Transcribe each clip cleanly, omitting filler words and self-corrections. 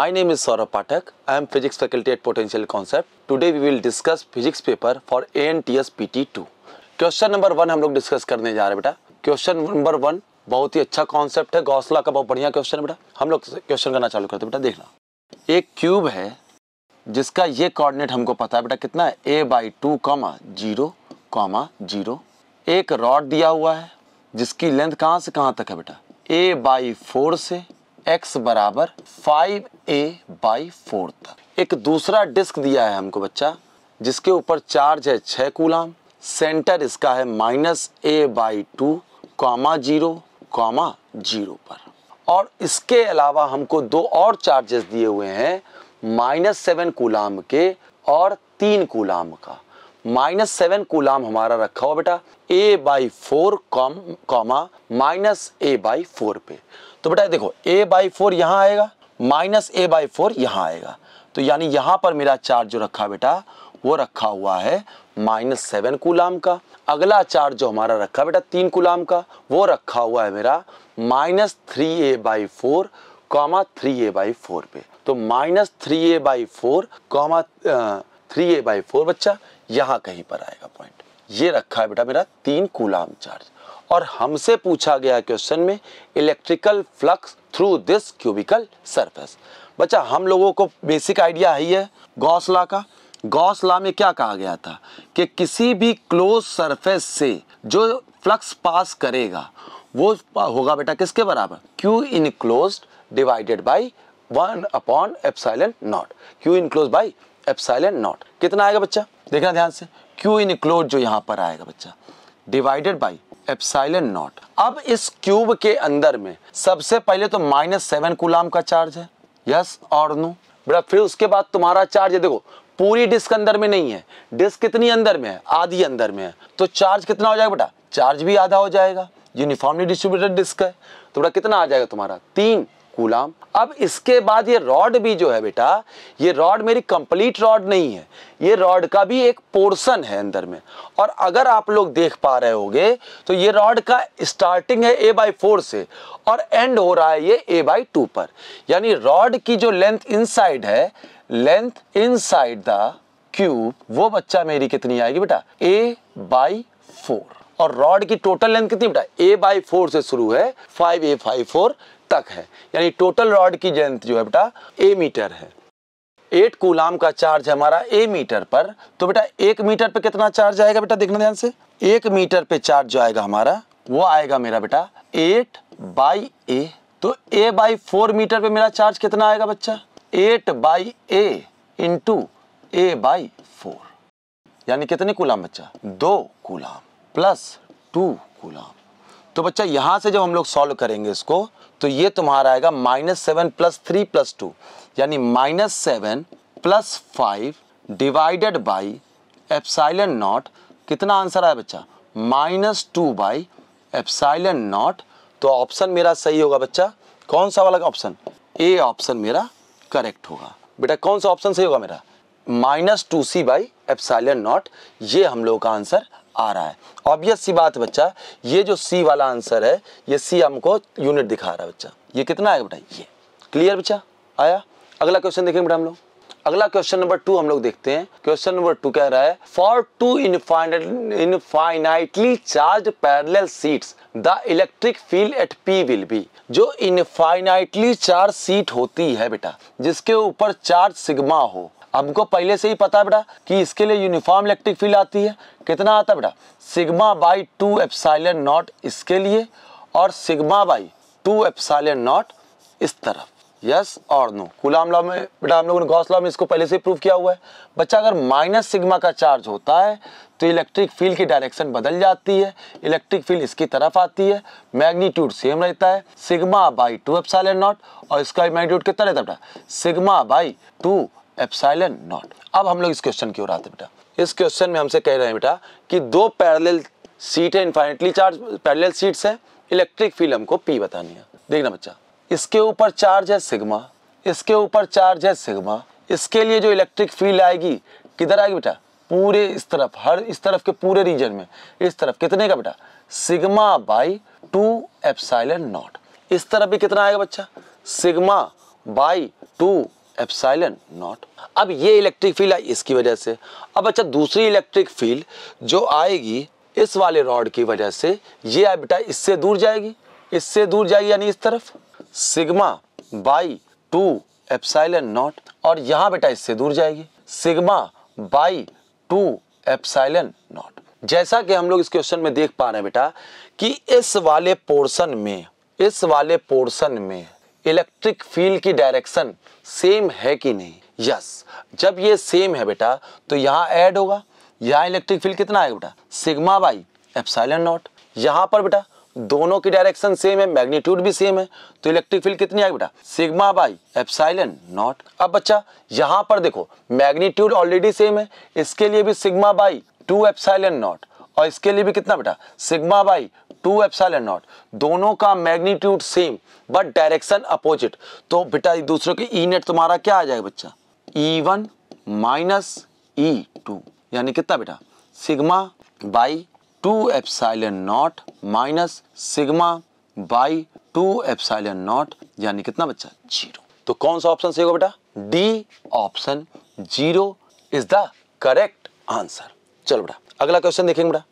My name is Saurabh Pathak. I am Physics faculty at Potential Concept. Today we will discuss physics paper for ANTS PT2. Question number 1 हम लोग discuss करने जा रहे हैं बेटा। Question number 1 बहुत ही अच्छा कॉन्सेप्ट है, गॉस लॉ का बहुत बढ़िया क्वेश्चन है बेटा। हम लोग क्वेश्चन करना चालू करते हैं बेटा। देखना, एक क्यूब है जिसका ये कोऑर्डिनेट हमको पता है बेटा कितना है, a/2, 0, 0। एक रॉड दिया हुआ है जिसकी लेंथ कहाँ से कहाँ तक है बेटा, a/4 से x बराबर 5a/4 तक। एक दूसरा डिस्क दिया है हमको बच्चा जिसके ऊपर चार्ज है 6 कूलम, सेंटर इसका है -a/2, 0, 0 पर। और इसके अलावा हमको दो और चार्जेस दिए हुए हैं -7 कूलम के और 3 कूलम का। -7 कूलम हमारा रखा हुआ बेटा a/4 -a/4 पे। तो बेटा देखो a/4 यहाँ आएगा, -a/4 यहाँ आएगा, तो यानी यहाँ पर मेरा चार्ज जो रखा बेटा वो रखा हुआ है -7 कूलम का। अगला चार्ज जो हमारा रखा बेटा 3 कूलम का, वो रखा हुआ है मेरा -3a/4 3a/4 पे। तो -3a/4 3a/4 बच्चा यहाँ कहीं पर आएगा पॉइंट। ये रखा है बेटा मेरा 3 कूलम चार्ज। और हमसे पूछा गया क्वेश्चन में electrical flux through this cubical surface. बच्चा हम लोगों को बेसिक आइडिया ही है गॉस लॉ का। गॉस लॉ में क्या कहा गया था कि किसी भी क्लोज सरफेस से जो फ्लक्स पास करेगा वो होगा बेटा किसके बराबर, Q enclosed divided by 1/ε0। Q enclosed by ε0 कितना आएगा बच्चा, देखना ध्यान से। Q इनक्लोज्ड जो यहाँ पर आएगा बच्चा डिवाइडेड बाई ε0। अब इस क्यूब के अंदर में सबसे पहले तो -7 कूलम का चार्ज है, यस और नो बेटा। फिर उसके बाद तुम्हारा चार्ज है, देखो पूरी डिस्क अंदर में नहीं है, डिस्क कितनी अंदर में है, आधी अंदर में है, तो चार्ज कितना हो जाएगा बेटा, चार्ज भी आधा हो जाएगा। यूनिफॉर्मली डिस्ट्रीब्यूटेड डिस्क है तो बेटा कितना आ जाएगा तुम्हारा 3 कूलम। अब इसके बाद ये रॉड भी जो है बेटा, ये रॉड मेरी कंप्लीट रॉड नहीं है, ये रॉड का भी एक पोर्शन है अंदर में। और अगर आप लोग देख पा रहे होगे तो ये रॉड का स्टार्टिंग है a/4 से और एंड हो रहा है ये a/2 पर। यानी रॉड की जो लेंथ इनसाइड है, लेंथ इनसाइड द क्यूब, वो बच्चा मेरी कितनी आएगी बेटा a/4। और रॉड की टोटल लेंथ कितनी बेटा, a/4 से शुरू है 5a/4 तक है। यानी टोटल रॉड की लेंथ जो है बेटा a मीटर है। 8 कूलम का चार्ज है हमारा a मीटर पर, तो बेटा 1 मीटर पे कितना चार्ज आएगा बेटा, देखना ध्यान से। 1 मीटर पे चार्ज जो आएगा हमारा वो आएगा मेरा बेटा 8/a। तो a/4 मीटर पे मेरा चार्ज कितना आएगा बच्चा, 8/a इंटू a/4। यानी कितने कूलम बच्चा, 2 कूलम प्लस 2 कूलम। तो बच्चा यहां से जब हम लोग सॉल्व करेंगे इसको तो ये तुम्हारा आएगा -7 + 3 + 2, यानी -7 + 5 डिवाइडेड बाई ε0। कितना आंसर आया बच्चा, -2/ε0। तो ऑप्शन मेरा सही होगा बच्चा, कौन सा वाला ऑप्शन, ए ऑप्शन मेरा करेक्ट होगा बेटा। कौन सा ऑप्शन सही होगा मेरा, -2c/ε0। ये हम लोग का आंसर आ रहा है। ऑब्वियस सी बात बच्चा, ये जो सी वाला आंसर है, ये सी हमको यूनिट दिखा रहा है बच्चा। ये कितना आएगा बेटा, ये क्लियर बच्चा आया। अगला क्वेश्चन देखेंगे बेटा हम लोग। अगला क्वेश्चन नंबर 2 हम लोग देखते हैं। क्वेश्चन नंबर 2 कह रहा है, for 2 infinitely charge parallel sheets the electric field at P will be. जो इनफाइनाइटली चार्ज शीट होती है बेटा, जिसके ऊपर चार्ज सिग्मा हो, हमको पहले से ही पता है बेटा कि इसके लिए यूनिफॉर्म इलेक्ट्रिक फील्ड आती है। कितना आता है बेटा, σ/2ε0 इसके लिए और σ/2ε0 इस तरफ, यस और नो। कूलम लॉ में बेटा हम लोगों ने गॉस लॉ में इसको पहले से ही प्रूव किया हुआ है बच्चा। अगर -σ का चार्ज होता है तो इलेक्ट्रिक फील्ड की डायरेक्शन बदल जाती है, इलेक्ट्रिक फील्ड इसकी तरफ आती है, मैग्नीट्यूड सेम रहता है σ/2ε0 और इसका मैग्नीट्यूड कितना रहता है बेटा, σ/2ε0। अब हम लोग इस क्वेश्चन की ओर आते हैं बेटा। इस क्वेश्चन में हमसे कह रहे हैं बेटा कि 2 पैरेलल शीट है, इनफाइनाइटली चार्ज पैरेलल शीट्स है, इलेक्ट्रिक फील्ड हमको P बतानी है। देखना बच्चा, इसके ऊपर चार्ज है सिग्मा, इसके ऊपर चार्ज है सिग्मा। इसके लिए जो इलेक्ट्रिक फील्ड आएगी किधर आएगी बेटा, पूरे इस तरफ, हर इस तरफ के पूरे रीजन में, इस तरफ कितने का बेटा, σ/2ε0। इस तरफ भी कितना आएगा बच्चा, सिग्मा बाई 2 एप्सिलॉन नॉट। अब ये इलेक्ट्रिक फील्ड आई इसकी वजह से। अब अच्छा दूसरी इलेक्ट्रिक फील्ड जो आएगी इस वाले रॉड की वजह से, ये है बेटा इससे दूर जाएगी, इससे दूर जाएगी यानी इस तरफ, सिग्मा बाई 2 एप्सिलॉन नॉट, और यहां बेटा इससे दूर जाएगी, सिग्मा बाई 2 एप्सिलॉन नॉट। जैसा कि हम लोग इस क्वेश्चन में देख पा रहे हैं बेटा कि इस वाले पोर्शन में इलेक्ट्रिक फील्ड की डायरेक्शन सेम है कि नहीं। यस, जब ये सेम है बेटा तो यहां ऐड होगा, यहां इलेक्ट्रिक फील्ड कितना आएगा बेटा, सिग्मा बाई एप्सिलॉन नॉट। यहां पर बेटा दोनों की डायरेक्शन सेम है, मैग्नीट्यूड भी सेम है, तो इलेक्ट्रिक फील्ड कितनी आएगी बेटा, सिग्मा बाई एप्सिलॉन नॉट। अब बच्चा यहां पर देखो मैग्नीट्यूड ऑलरेडी सेम है, इसके लिए भी सिग्मा बाई 2 एप्सिलॉन नॉट, और इसके लिए भी कितना बेटा, सिग्मा बाई 2 एप्सिलॉन नॉट। दोनों का magnitude same but direction opposite, तो बेटा दूसरे के ई नेट तुम्हारा क्या आ जाएगा बच्चा, E1 माइनस E2, यानी कितना बेटा, sigma by 2 epsilon naught minus sigma by 2 epsilon not, यानी कितना बच्चा, 0। तो कौन सा ऑप्शन सही होगा बेटा, D option 0 is the correct answer. चलो बेटा अगला क्वेश्चन देखेंगे बेटा।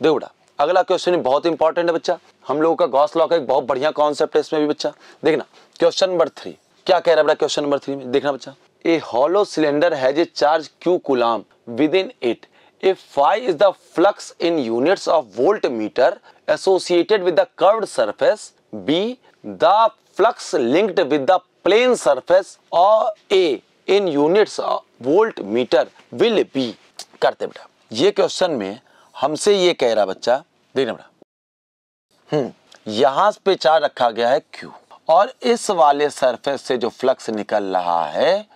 देखो बेटा अगला क्वेश्चन बहुत इंपॉर्टेंट है बच्चा, हम लोगों का गॉस लॉ का एक बहुत बढ़िया कॉन्सेप्ट है इसमें भी बच्चा। देखना क्वेश्चन नंबर 3 क्या कह रहा है बेटा, क्वेश्चन नंबर 3 में देखना बच्चा, a hollow cylinder has a charge q coulomb within it, if phi is the flux in units of voltmeter associated with the curved surface, b the flux linked with the plane surface, or a in units of voltmeter will be। करते बेटा ये question में हमसे ये कह रहा बच्चा, देखना बेटा यहां पे चार्ज रखा गया है q, और इस वाले सरफेस से जो फ्लक्स निकल रहा है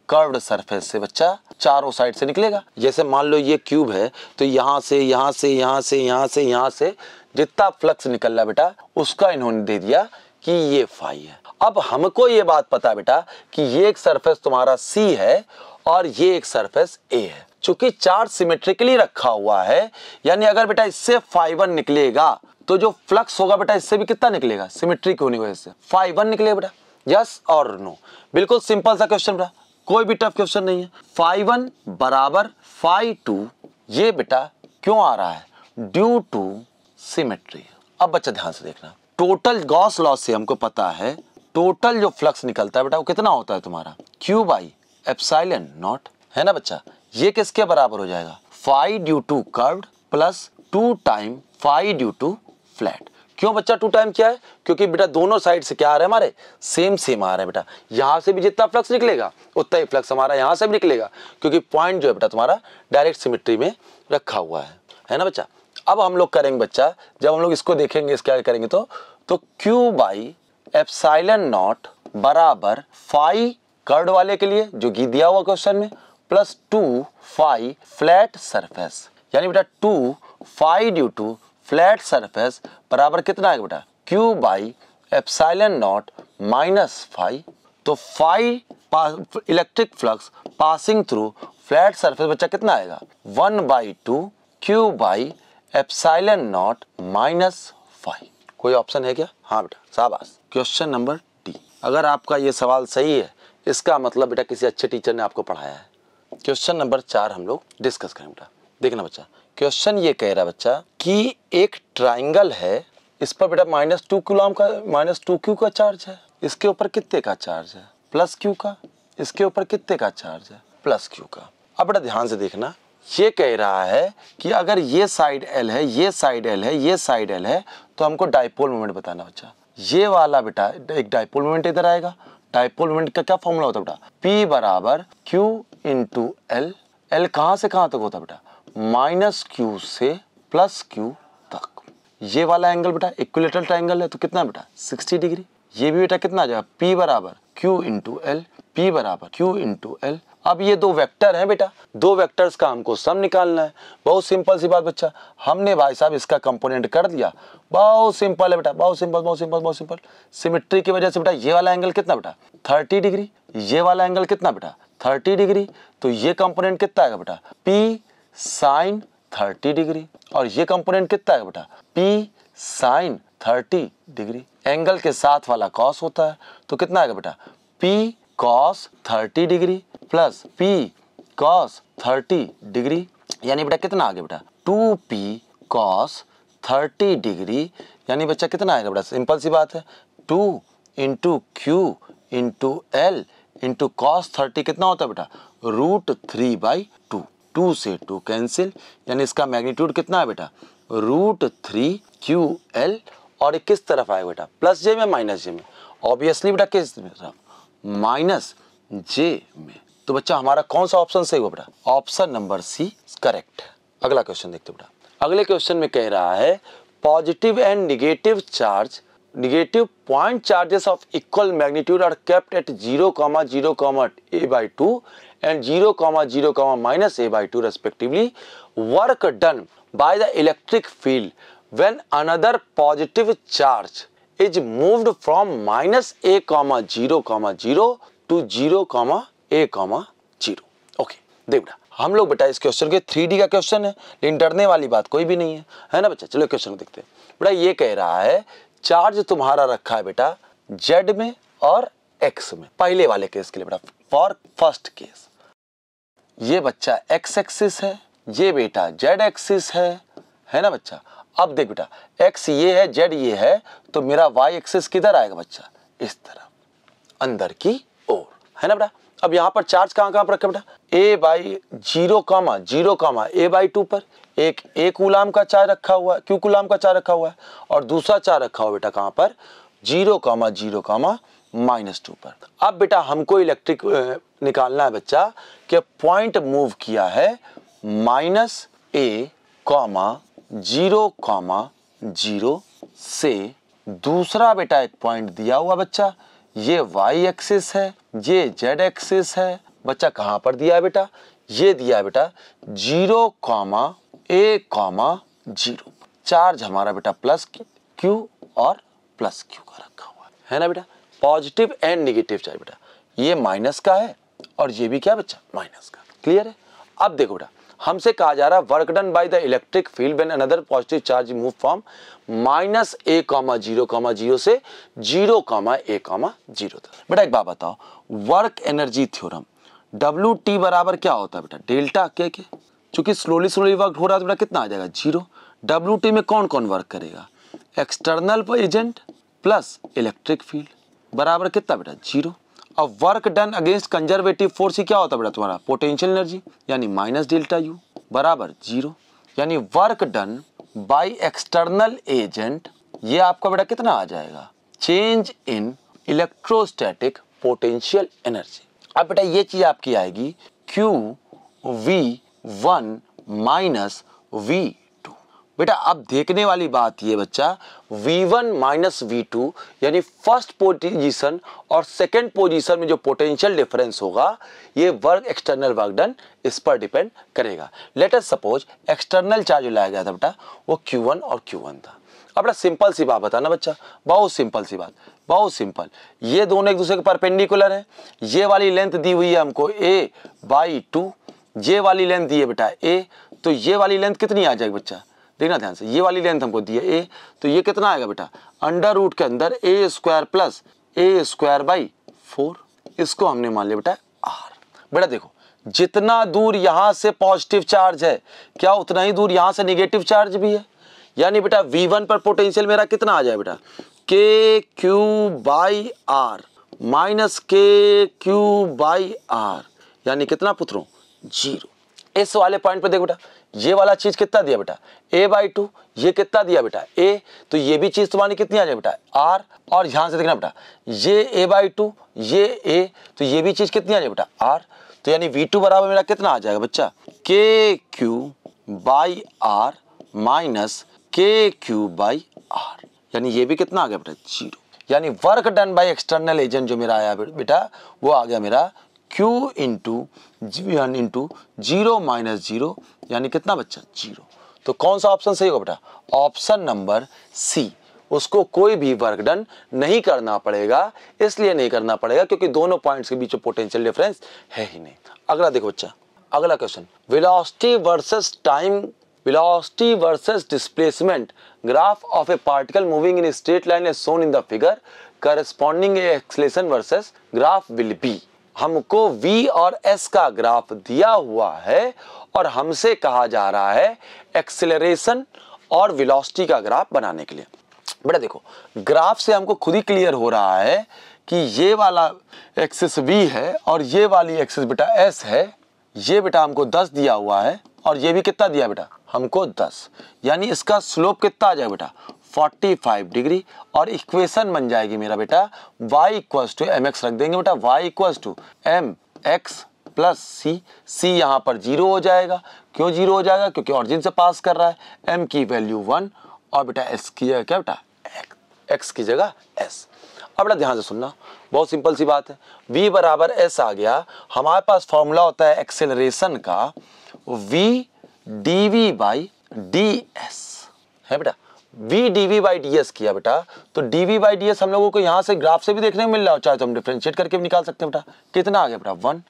कर्व्ड सरफेस से बच्चा चारों साइड से निकलेगा। जैसे मान लो ये क्यूब है तो यहां से यहां से यहां से यहां से यहां से जितना फ्लक्स निकल रहा बेटा उसका इन्होंने दे दिया कि ये फाई है। अब हमको ये बात पता है बेटा कि ये एक सरफेस तुम्हारा सी है और ये एक सरफेस ए है। चूंकि चार्ज सिमेट्रिकली रखा हुआ है, यानी अगर बेटा इससे फाई 1 निकलेगा तो जो फ्लक्स होगा बेटा इससे भी कितना निकलेगा, सिमेट्रिक होने की वजह से फाई 1 निकलेगा बेटा। यस और नो, बिल्कुल सिंपल सा क्वेश्चन बेटा, कोई भी टफ क्वेश्चन नहीं है। फाई 1 बराबर फाई 2, ये बेटा क्यों आ रहा है, ड्यू टू सिमेट्री। अब बच्चा ध्यान से देखना, टोटल गॉस लॉ से हमको पता है टोटल जो फ्लक्स निकलता है बेटा वो कितना होता है तुम्हारा, q बाई एप्सिलॉन नॉट, है ना बच्चा। ये किसके बराबर हो जाएगा, phi due to curved plus 2 time phi due to flat. क्यों बच्चा 2 टाइम क्या है, क्योंकि बेटा दोनों साइड से क्या आ रहा है हमारे, सेम सेम आ रहा है बेटा। यहां से भी जितना फ्लक्स निकलेगा उतना ही फ्लक्स हमारा यहां से भी निकलेगा, क्योंकि पॉइंट जो है बेटा तुम्हारा डायरेक्ट सिमेट्री में रखा हुआ है ना बच्चा। अब हम लोग करेंगे बच्चा, जब हम लोग इसको देखेंगे इसका करेंगे तो q बाई एप्सिलॉन नॉट बराबर फाई कर्व्ड वाले के लिए जो दिया हुआ क्वेश्चन में प्लस 2 फाई फ्लैट सरफेस, यानी बेटा 2 phi due to flat surface बराबर कितना आएगा बेटा, q by epsilon naught minus phi. तो phi electric flux passing through flat surface बच्चा कितना आएगा, 1/2 q by epsilon naught minus phi. कोई ऑप्शन है क्या, हाँ बेटा शाबाश, क्वेश्चन नंबर डी। अगर आपका ये सवाल सही है इसका मतलब बेटा किसी अच्छे टीचर ने आपको पढ़ाया है। क्वेश्चन नंबर 4 हम लोग डिस्कस करेंगे बेटा। देखना बच्चा क्वेश्चन ये कह रहा बच्चा कि एक ट्राइंगल है, इस पर बेटा -2 कूलम का -2q का चार्ज है, इसके ऊपर कितने का चार्ज है, प्लस q का, इसके ऊपर कितने का चार्ज है, प्लस q का। अब बेटा ध्यान से देखना, ये कह रहा है कि अगर ये साइड L है, ये साइड L है, ये साइड L है, तो हमको डाइपोल मोमेंट बताना बच्चा। ये वाला बेटा एक डाइपोल मोमेंट इधर आएगा, डाइपोल मोमेंट का क्या फॉर्मूला होता है बेटा, P बराबर Q इंटू L। L कहां से कहां तक होता है बेटा, -q से प्लस q तक। ये वाला एंगल बेटा इक्विलेटरल ट्राइंगल है तो कितना बेटा 60 डिग्री। ये भी बेटा कितना आ जाएगा, P बराबर Q इंटू L, P बराबर Q इंटू L। अब ये दो वेक्टर हैं बेटा, दो वेक्टर्स का हमको सम निकालना है। बहुत सिंपल सी बात बच्चा, हमने भाई साहब इसका कंपोनेंट कर दिया, बहुत सिंपल है बेटा, बहुत सिंपल बहुत सिंपल बहुत सिंपल। सिमेट्री की वजह से बेटा ये वाला एंगल कितना बेटा 30 डिग्री, ये वाला एंगल कितना बेटा 30 डिग्री, तो ये कंपोनेंट कितना आएगा बेटा P साइन 30 डिग्री, और ये कंपोनेंट कितना आएगा बेटा P साइन 30 डिग्री। एंगल के साथ वाला कॉस होता है तो कितना आएगा बेटा P cos 30 degree plus P cos 30 degree, यानी बेटा कितना आ गया बेटा 2P cos 30 डिग्री, यानी बच्चा कितना आएगा बेटा, सिंपल सी बात है 2 into Q into L into cos 30 कितना होता है बेटा √3/2, 2 से 2 कैंसिल, यानी इसका मैग्नीट्यूड कितना है बेटा √3QL, और किस तरफ आएगा बेटा प्लस जे में माइनस जे में, ऑब्वियसली बेटा किस तरफ माइनस जे में। तो बच्चा हमारा कौन सा ऑप्शन सही हुआ बेटा, ऑप्शन नंबर सी करेक्ट है। अगला क्वेश्चन देखते बेटा, अगले क्वेश्चन में कह रहा है positive and negative point charges of equal magnitude are kept at 0, 0, a/2 and 0, 0, minus a/2 respectively. Work done by the electric field when another positive charge is moved from minus a, 0, 0 to 0, a, 0. Okay देख बेटा, हम लोग बेटा इस question के 3D का question है, लेकिन डरने वाली बात कोई भी नहीं है ना बच्चा। चलो क्वेश्चन को देखते हैं बेटा। ये कह रहा है चार्ज तुम्हारा रखा है बेटा जेड में और एक्स में, पहले वाले केस के लिए बेटा, फॉर फर्स्ट केस ये बच्चा एक्स एक्सिस है, ये बेटा जेड एक्सिस है ना बच्चा। अब देख बेटा एक्स ये है जेड ये है, तो मेरा वाई एक्सिस किधर आएगा बच्चा, इस तरह अंदर की ओर, है ना बेटा। अब यहाँ पर चार्ज कहाँ पर रखा बेटा, a/0, 0, a/2 पर एक कूलाम का चार्ज रखा हुआ है, क्यू कूलाम का चार्ज रखा हुआ है, और दूसरा चार्ज रखा हुआ बेटा कहाँ पर 0, 0, -2 पर। अब बेटा हमको इलेक्ट्रिक निकालना है बच्चा कि पॉइंट मूव किया है -a, 0, 0 से दूसरा बेटा एक पॉइंट दिया हुआ बच्चा, ये वाई एक्सिस है, ये जेड एक्सिस है बच्चा, कहाँ पर दिया है बेटा, ये दिया है बेटा 0, a, 0। चार्ज हमारा बेटा प्लस क्यू और प्लस क्यू का रखा हुआ है ना बेटा। पॉजिटिव एंड नेगेटिव चार्ज बेटा, ये माइनस का है और ये भी क्या बच्चा माइनस का, क्लियर है। अब देखो बेटा हमसे कहा जा रहा है work done by the electric field when another positive charge move from -a, 0, 0 से 0, a, 0 तक। बेटा एक बात बताओ, वर्क एनर्जी थ्योरम WT बराबर क्या होता है बेटा, डेल्टा के, चूंकि स्लोली वर्क हो रहा है तो बेटा कितना आ जाएगा 0। WT में कौन कौन वर्क करेगा, external agent plus electric field बराबर कितना बेटा 0। अब work done against conservative force ही क्या होता है बेटा तुम्हारा पोटेंशियल एनर्जी, यानी -ΔU बराबर 0, यानी work done by external agent ये आपका बेटा कितना आ जाएगा, change in electrostatic potential energy. अब बेटा ये चीज आपकी आएगी QV1 माइनस V2। बेटा अब देखने वाली बात ये बच्चा V1 माइनस V2 यानी फर्स्ट पोजीशन और सेकंड पोजीशन में जो पोटेंशियल डिफरेंस होगा ये वर्क एक्सटर्नल वर्क डन इस पर डिपेंड करेगा। Let us suppose external charge लाया गया था बेटा वो Q1 और Q1 था। अब बेटा सिंपल सी बात बताना बच्चा, बहुत सिंपल सी बात, बहुत सिंपल। ये दोनों एक दूसरे के परपेंडिकुलर है, ये वाली लेंथ दी हुई है हमको a/2, ये वाली लेंथ दी है बेटा a, तो ये वाली लेंथ कितनी आ जाएगी बच्चा, देखना ध्यान से, ये वाली लेंथ हमको दी है a, तो ये कितना आएगा बेटा √ के अंदर a² प्लस a²/4, इसको हमने मान लिया बेटा r। बेटा देखो जितना दूर यहां से पॉजिटिव चार्ज है क्या उतना ही दूर यहां से नेगेटिव चार्ज भी है, यानी बेटा V1 पर पोटेंशियल मेरा कितना आ जाए बेटा KQ/R माइनस KQ/R, यानी कितना पुत्रों 0। इस वाले पॉइंट पे देखो बेटा ये वाला चीज कितना दिया बेटा a/2, ये कितना दिया बेटा a, तो ये भी चीज तुम्हारी कितनी आ जाए बेटा r, और ध्यान से देखना बेटा ये a/2 ये a, तो ये भी चीज कितनी आ जाए बेटा r, तो यानी V2 बराबर मेरा कितना आ जाएगा बच्चा KQ/R माइनस KQ/R, यानी ये भी कितना आ गया बेटा 0। यानी work done by external agent जो मेरा आया बेटा वो आ गया मेरा Q इंटू 0 माइनस 0, यानी कितना बच्चा 0। तो कौन सा ऑप्शन सही होगा बेटा, ऑप्शन नंबर सी। उसको कोई भी वर्क डन नहीं करना पड़ेगा, इसलिए नहीं करना पड़ेगा क्योंकि दोनों पॉइंट्स के बीच में पोटेंशियल डिफरेंस है ही नहीं। अगला देखो बच्चा, अगला question velocity versus time, velocity versus displacement graph of A particle moving in straight line is shown in the figure corresponding acceleration versus graph will be. हमको v और s का ग्राफ दिया हुआ है और हमसे कहा जा रहा है एक्सेलरेशन और वेलोसिटी का ग्राफ बनाने के लिए। बेटा देखो, ग्राफ से हमको खुद ही क्लियर हो रहा है कि ये वाला एक्सिस v है और ये वाली एक्सिस बेटा s है। ये बेटा हमको 10 दिया हुआ है और ये भी कितना दिया बेटा हमको 10, यानी इसका स्लोप कितना आ जाएगा बेटा 45 डिग्री। और इक्वेशन बन जाएगी मेरा बेटा y equals to m x रख देंगे बेटा, y equals to m x plus c. C यहाँ पर 0 हो जाएगा। क्यों 0 हो जाएगा? क्योंकि ऑरिजिन से पास कर रहा है। m की वैल्यू 1 और बेटा s की जगह क्या बेटा x की जगह s। अब बेटा ध्यान से सुनना, बहुत सिंपल सी बात है। v बराबर s आ गया। हमारे पास फॉर्मूला होता है एक्सेलरेशन का v dv बाई ds है बेटा। v dv बाई ds किया बेटा, तो dv बाई ds हम लोगों को यहाँ से ग्राफ से भी देखने को मिल रहा है, चाहे तो हम डिफरेंशिएट करके भी निकाल सकते हैं बेटा। कितना आ गया बेटा 1,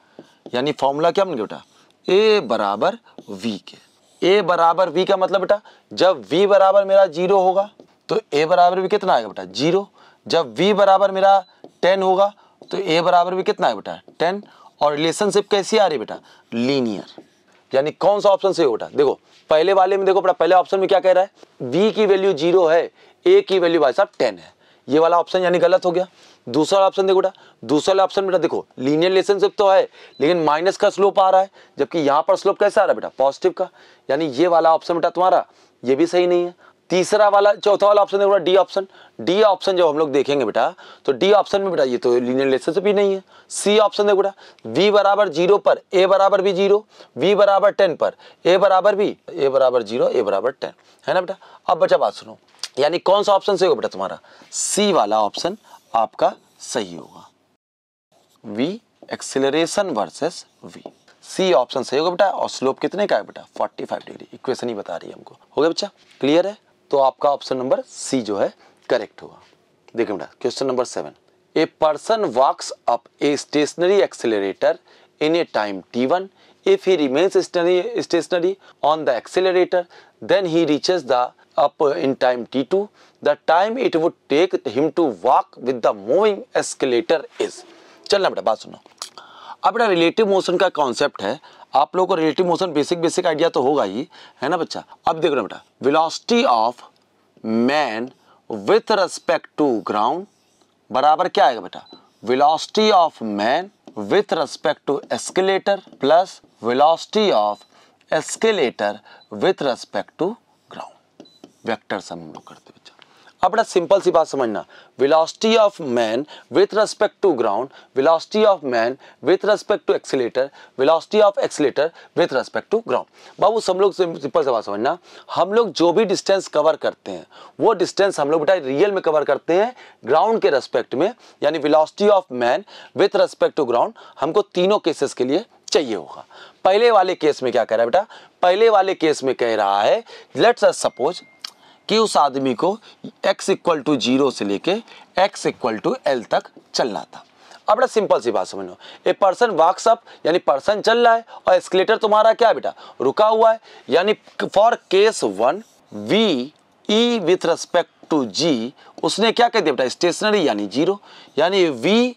यानी फॉर्मूला क्या बन गया बेटा a बराबर v के। a बराबर v का मतलब बेटा जब v बराबर मेरा 0 होगा तो a बराबर भी कितना आएगा बेटा 0। जब v बराबर मेरा 10 होगा तो a बराबर भी कितना है बेटा 10। और रिलेशनशिप कैसी आ रही है बेटा लीनियर, यानी कौन सा ऑप्शन सही होगा? देखो पहले वाले में देखो बेटा, पहले ऑप्शन में क्या कह रहा है v की वैल्यू 0 है, a की वैल्यू भाई साहब 10 है। ये वाला ऑप्शन यानी गलत हो गया। दूसरा ऑप्शन देखो बेटा, दूसरा वाला ऑप्शन बेटा देखो लीनियर रिलेशनशिप तो है लेकिन माइनस का स्लोप आ रहा है, जबकि यहाँ पर स्लोप कैसा आ रहा है बेटा पॉजिटिव का, यानी ये वाला ऑप्शन बेटा तुम्हारा ये भी सही नहीं है। तीसरा वाला चौथा वाला ऑप्शन देखो डी ऑप्शन। डी ऑप्शन जब हम लोग देखेंगे बेटा तो डी ऑप्शन में बेटा ये तो लीनियर रिलेशनशिप ही नहीं है। सी ऑप्शन देखो बेटा v बराबर 0 पर a बराबर भी 0, v बराबर 10 पर a बराबर भी a बराबर 0 a बराबर 10 है ना बेटा। अब बच्चा बात सुनो, यानी कौन सा ऑप्शन सही होगा बेटा तुम्हारा सी वाला ऑप्शन आपका सही होगा। v acceleration versus v, C option सही होगा बेटा। और स्लोप कितने का है बेटा 45 डिग्री। इक्वेशन ही बता रही है हमको। हो गया बच्चा, क्लियर है? तो आपका ऑप्शन नंबर सी जो है करेक्ट होगा। देखिए बेटा question number 7, a person walks up a stationary accelerator in a time t1 if he remains stationary on the accelerator then he reaches the up in time t2, the time it would take him to walk with the moving escalator is। चलना बेटा बात सुनो। अब बेटा relative motion का concept है, आप लोगों को रिलेटिव मोशन बेसिक आइडिया तो होगा ही है ना बच्चा। अब देखो ना बेटा, velocity of man with respect to ground बराबर क्या आएगा बेटा velocity of man with respect to escalator plus velocity of escalator with respect to ground. Vector sum हम लोग करते बच्चा। अब बड़ा सिंपल सी बात समझना, velocity of man with respect to ground, velocity of man with respect to accelerator, velocity of accelerator with respect to ground. बाबू सब लोग सिंपल सी बात समझना, हम लोग जो भी डिस्टेंस कवर करते हैं वो डिस्टेंस हम लोग बेटा रियल में कवर करते हैं ग्राउंड के रेस्पेक्ट में, यानी velocity of man with respect to ground हमको तीनों केसेस के लिए चाहिए होगा। पहले वाले केस में क्या कह रहा है बेटा, पहले वाले केस में कह रहा है लेट्स सपोज कि उस आदमी को x इक्वल टू 0 से लेके x इक्वल टू l तक चलना था। अब बड़ा सिंपल सी बात समझ लो, ए पर्सन वॉक्स अप यानी पर्सन चल रहा है और एस्केलेटर तुम्हारा क्या है बेटा रुका हुआ है, यानी for case 1 v e with respect to g उसने क्या कह दिया बेटा स्टेशनरी यानी 0, यानी v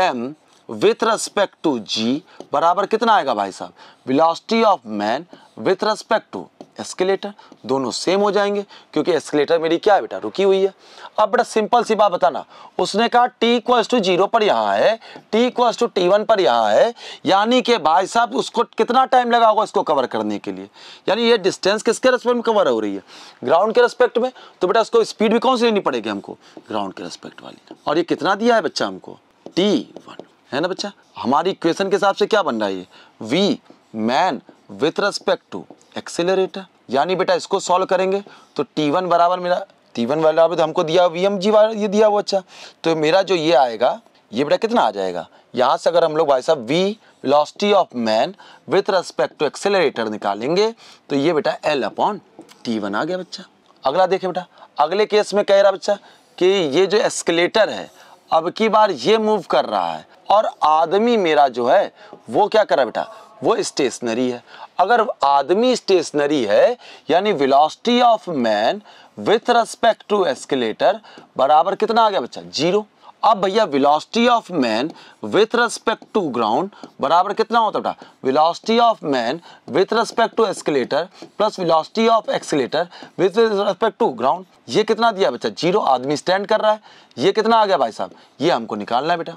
m with respect to g बराबर कितना आएगा भाई साहब velocity of man with respect to escalator. दोनों सेम हो जाएंगे क्योंकि एस्केलेटर मेरी क्या है बेटा रुकी हुई है। अब बेटा सिंपल सी बात बताना, उसने कहा t इक्वल्स टू 0 पर यहाँ है, t इक्वल्स टू t1 पर यहाँ है, यानी कि भाई साहब उसको कितना टाइम लगा होगा इसको कवर करने के लिए, यानी ये डिस्टेंस किसके रेस्पेक्ट में कवर हो रही है ग्राउंड के रेस्पेक्ट में, तो बेटा उसको स्पीड भी कौन सी लेनी पड़ेगी हमको ग्राउंड के रेस्पेक्ट वाली। और ये कितना दिया है बच्चा हमको t1 है ना बच्चा। हमारी इक्वेशन के हिसाब से क्या बन रहा है ये v man with respect to accelerator, यानी बेटा इसको सॉल्व करेंगे तो t1 बराबर मेरा t1 बराबर हमको दिया vmg ये दिया वो अच्छा, तो मेरा जो ये आएगा ये बेटा कितना आ जाएगा, यहाँ से अगर हम लोग भाई साहब v velocity of man with respect to accelerator निकालेंगे तो ये बेटा l अपॉन t1 आ गया बच्चा। अगला देखें बेटा, अगले केस में कह रहा बच्चा कि ये जो एस्केलेटर है अब की बार ये मूव कर रहा है और आदमी मेरा जो है वो क्या कर रहा है बेटा वो स्टेशनरी है। अगर आदमी स्टेशनरी है यानी velocity of man with respect to escalator बराबर कितना आ गया बच्चा 0। अब भैया velocity of man with respect to ground बराबर कितना होता है बेटा, velocity of man with respect to escalator plus velocity of accelerator with respect to ground. ये कितना दिया बच्चा, 0, आदमी स्टैंड कर रहा है। ये कितना आ गया भाई साहब, ये हमको निकालना है बेटा,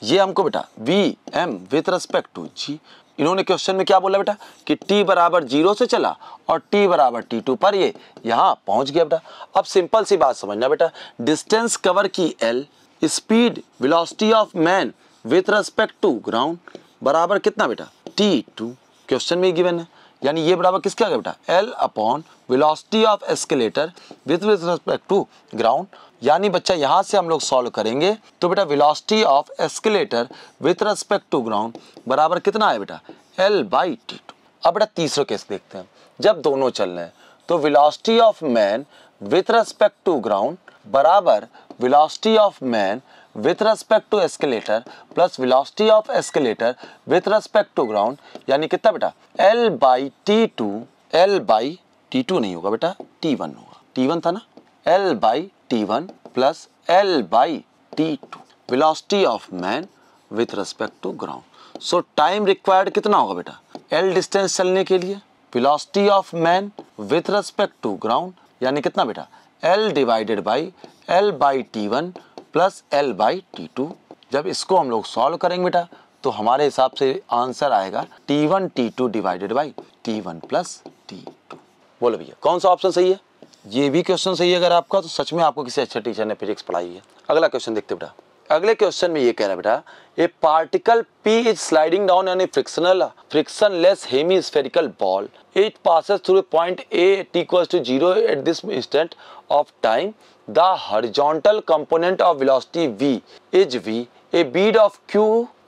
ये हमको बेटा vm with respect to g। इन्होंने क्वेश्चन में क्या बोला बेटा कि t बराबर 0 से चला और t बराबर t2 पर ये यहाँ पहुंच गया बेटा। अब सिंपल सी बात समझना बेटा, डिस्टेंस कवर की l, speed velocity of man with respect to ground बराबर कितना बेटा, t2। क्वेश्चन में गिवन है, यानी ये बराबर किसके आ गया बेटा, l upon velocity of escalator with respect to ground. यानी बच्चा यहां से हम लोग सॉल्व करेंगे तो बेटा velocity of escalator with respect to ground बराबर कितना है बेटा, L/T2। अब बेटा तीसरा केस देखते हैं, जब दोनों चल रहे हैं तो velocity of man with respect to ground बराबर velocity of man with respect to escalator plus velocity of escalator with respect to ground, यानी कितना बेटा L/T2। L/T2 नहीं होगा बेटा, T1 होगा, T1 था ना, L/T1 plus L/T2 velocity of man with respect to ground. So time required कितना होगा बेटा, L डिस्टेंस चलने के लिए, velocity of man with respect to ground, यानी कितना बेटा L divided by L/T1 plus L/T2। जब इसको हम लोग सॉल्व करेंगे बेटा तो हमारे हिसाब से आंसर आएगा T1 T2 divided by T1 plus T2। बोलो भैया कौन सा ऑप्शन सही है? ये भी क्वेश्चन सही है अगर आपका, तो सच में आपको किसी अच्छे टीचर ने फिजिक्स पढ़ाई है। अगला क्वेश्चन देखते बेटा, अगले क्वेश्चन में ये कह रहा है बेटा, ए particle P is sliding down on A frictionless hemispherical ball, it passes through a point A t equals to 0 at this instant of time, the horizontal component of velocity v is v, a bead of q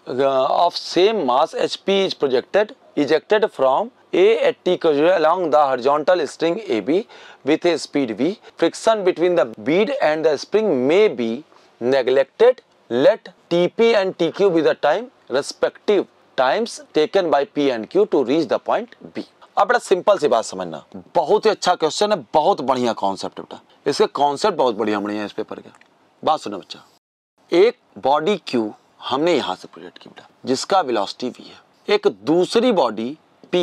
of same mass hp is ejected from A at t equals to 0 along the horizontal string AB with a speed v, friction between the bead and the spring may be neglected, let TP and TQ be the time respective times taken by P and Q to reach the point B। अब बड़ा simple सी बात समझना, बहुत ही अच्छा question है, बहुत बढ़िया कॉन्सेप्ट है बेटा, इसके कॉन्सेप्ट बहुत बढ़िया है इस पेपर के। बात सुनो बच्चा, एक बॉडी Q हमने यहां से प्रोजेक्ट की बेटा जिसका वेलोसिटी v है, एक दूसरी बॉडी P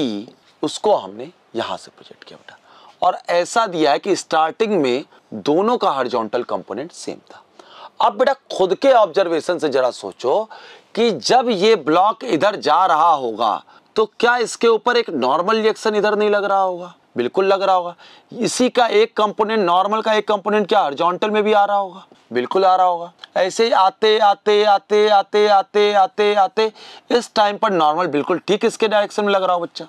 उसको हमने यहां से प्रोजेक्ट किया बेटा, और ऐसा दिया है कि स्टार्टिंग में दोनों का हॉरिजॉन्टल कंपोनेंट सेम था। अब बेटा खुद के ऑब्जर्वेशन से जरा सोचो कि जब ये ब्लॉक इधर जा रहा होगा तो क्या इसके ऊपर एक नॉर्मल रिएक्शन इधर नहीं लग रहा होगा? बिल्कुल लग रहा होगा। इसी का एक कंपोनेंट, नॉर्मल का एक कंपोनेंट क्या हॉरिजॉन्टल में भी आ रहा होगा? बिल्कुल आ रहा होगा। ऐसे ही आते आते आते आते आते आते आते इस टाइम पर नॉर्मल बिल्कुल ठीक इसके डायरेक्शन में लग रहा हो बच्चा,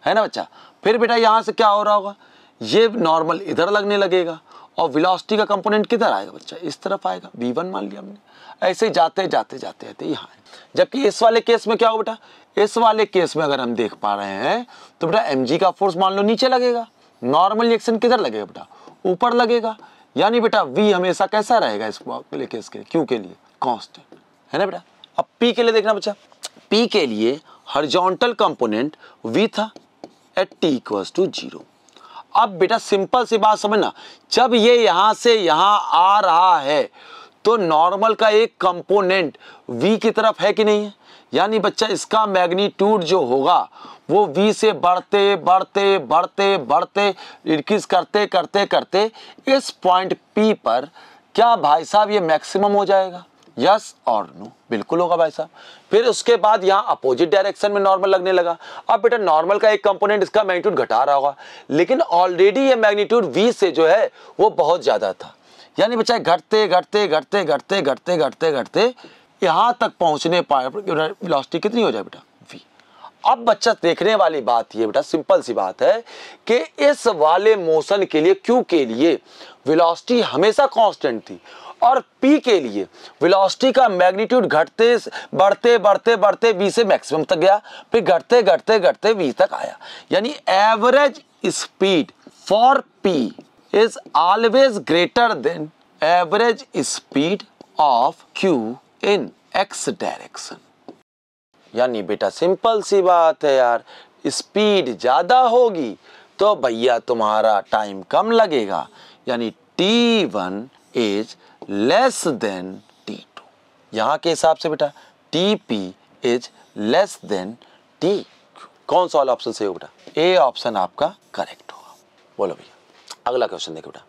है ना बच्चा। फिर बेटा यहाँ से क्या हो रहा होगा, ये नॉर्मल इधर लगने लगेगा और वेलोसिटी का कंपोनेंट किधर आएगा बच्चा, इस तरफ आएगा, v1 मान लिया हमने। ऐसे ही जाते जाते जाते जाते यहाँ है। जबकि इस वाले केस में क्या होगा बेटा, इस वाले केस में अगर हम देख पा रहे हैं तो बेटा mg का फोर्स मान लो नीचे लगेगा, नॉर्मल रिएक्शन किधर लगेगा बेटा, ऊपर लगेगा। यानी बेटा v हमेशा कैसा रहेगा इस वाले केस के, q के लिए कांस्टेंट, है ना बेटा। अब p के लिए देखना बच्चा, p के लिए हॉरिजॉन्टल कंपोनेंट v था एट t इक्वल्स टू 0। अब बेटा सिंपल सी बात समझना, जब ये यहां से यहां आ रहा है तो नॉर्मल का एक कंपोनेंट v की तरफ है कि नहीं है, यानी बच्चा इसका मैग्नीट्यूड जो होगा वो v से बढ़ते बढ़ते बढ़ते बढ़ते इंक्रीज करते करते करते इस पॉइंट p पर क्या भाई साहब ये मैक्सिमम हो जाएगा? यस और नो, बिल्कुल होगा भाई साहब। फिर उसके बाद यहाँ अपोजिट डायरेक्शन में नॉर्मल लगने लगा। अब बेटा नॉर्मल का एक कंपोनेंट इसका मैग्नीट्यूड घटा रहा होगा, लेकिन ऑलरेडी ये मैग्नीट्यूड v से जो है वो बहुत ज्यादा था, यानी बच्चा घटते घटते घटते घटते घटते घटते घटते यहाँ तक पहुंचने पाए वेलोसिटी कितनी हो जाए बेटा v। अब बच्चा देखने वाली बात ये बेटा सिंपल सी बात है कि इस वाले मोशन के लिए q के लिए वेलोसिटी हमेशा कांस्टेंट थी और p के लिए वेलोसिटी का मैग्नीट्यूड घटते बढ़ते बढ़ते बढ़ते v से मैक्सिमम तक गया, फिर घटते घटते घटते v तक आया। यानी average speed for p is always greater than average speed of q in x direction. यानी बेटा सिंपल सी बात है यार, स्पीड ज्यादा होगी तो भैया तुम्हारा टाइम कम लगेगा, यानी t1 is less than t2। यहाँ के हिसाब से बेटा T P is less than T. कौन सा वाला ऑप्शन सही हो बेटा? ए ऑप्शन आपका करेक्ट होगा। बोलो भैया अगला क्वेश्चन देखो बेटा।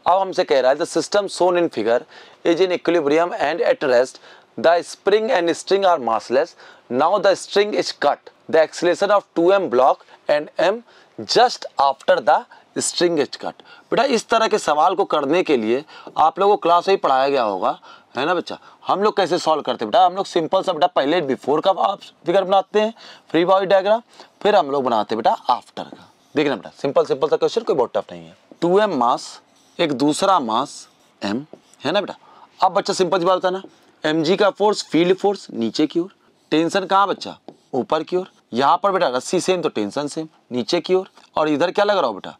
अब हमसे कह रहा है the system shown in figure is in equilibrium and at rest the spring and string are massless now the string is cut the acceleration of 2m block and m just after the string is cut. बेटा इस तरह के सवाल को करने के लिए आप लोगों को क्लास में ही पढ़ाया गया होगा, है ना बच्चा। हम लोग कैसे सॉल्व करते हैं बेटा? हम लोग सिंपल सा बेटा पहले बिफोर का फिगर बनाते हैं फ्री बॉडी डायग्राम, फिर हम लोग बनाते हैं बेटा आफ्टर का। देखना बेटा सिंपल सिंपल सा क्वेश्चन, कोई बहुत टफ नहीं है। 2m मास, एक दूसरा मास m, है ना बेटा। अब बच्चा सिंपल सी बात होता है ना, mg का फोर्स फील्ड फोर्स नीचे की ओर, टेंशन कहाँ बच्चा? ऊपर की ओर। यहाँ पर बेटा रस्सी सेम तो टेंशन सेम नीचे की ओर, और इधर क्या लग रहा हो बेटा?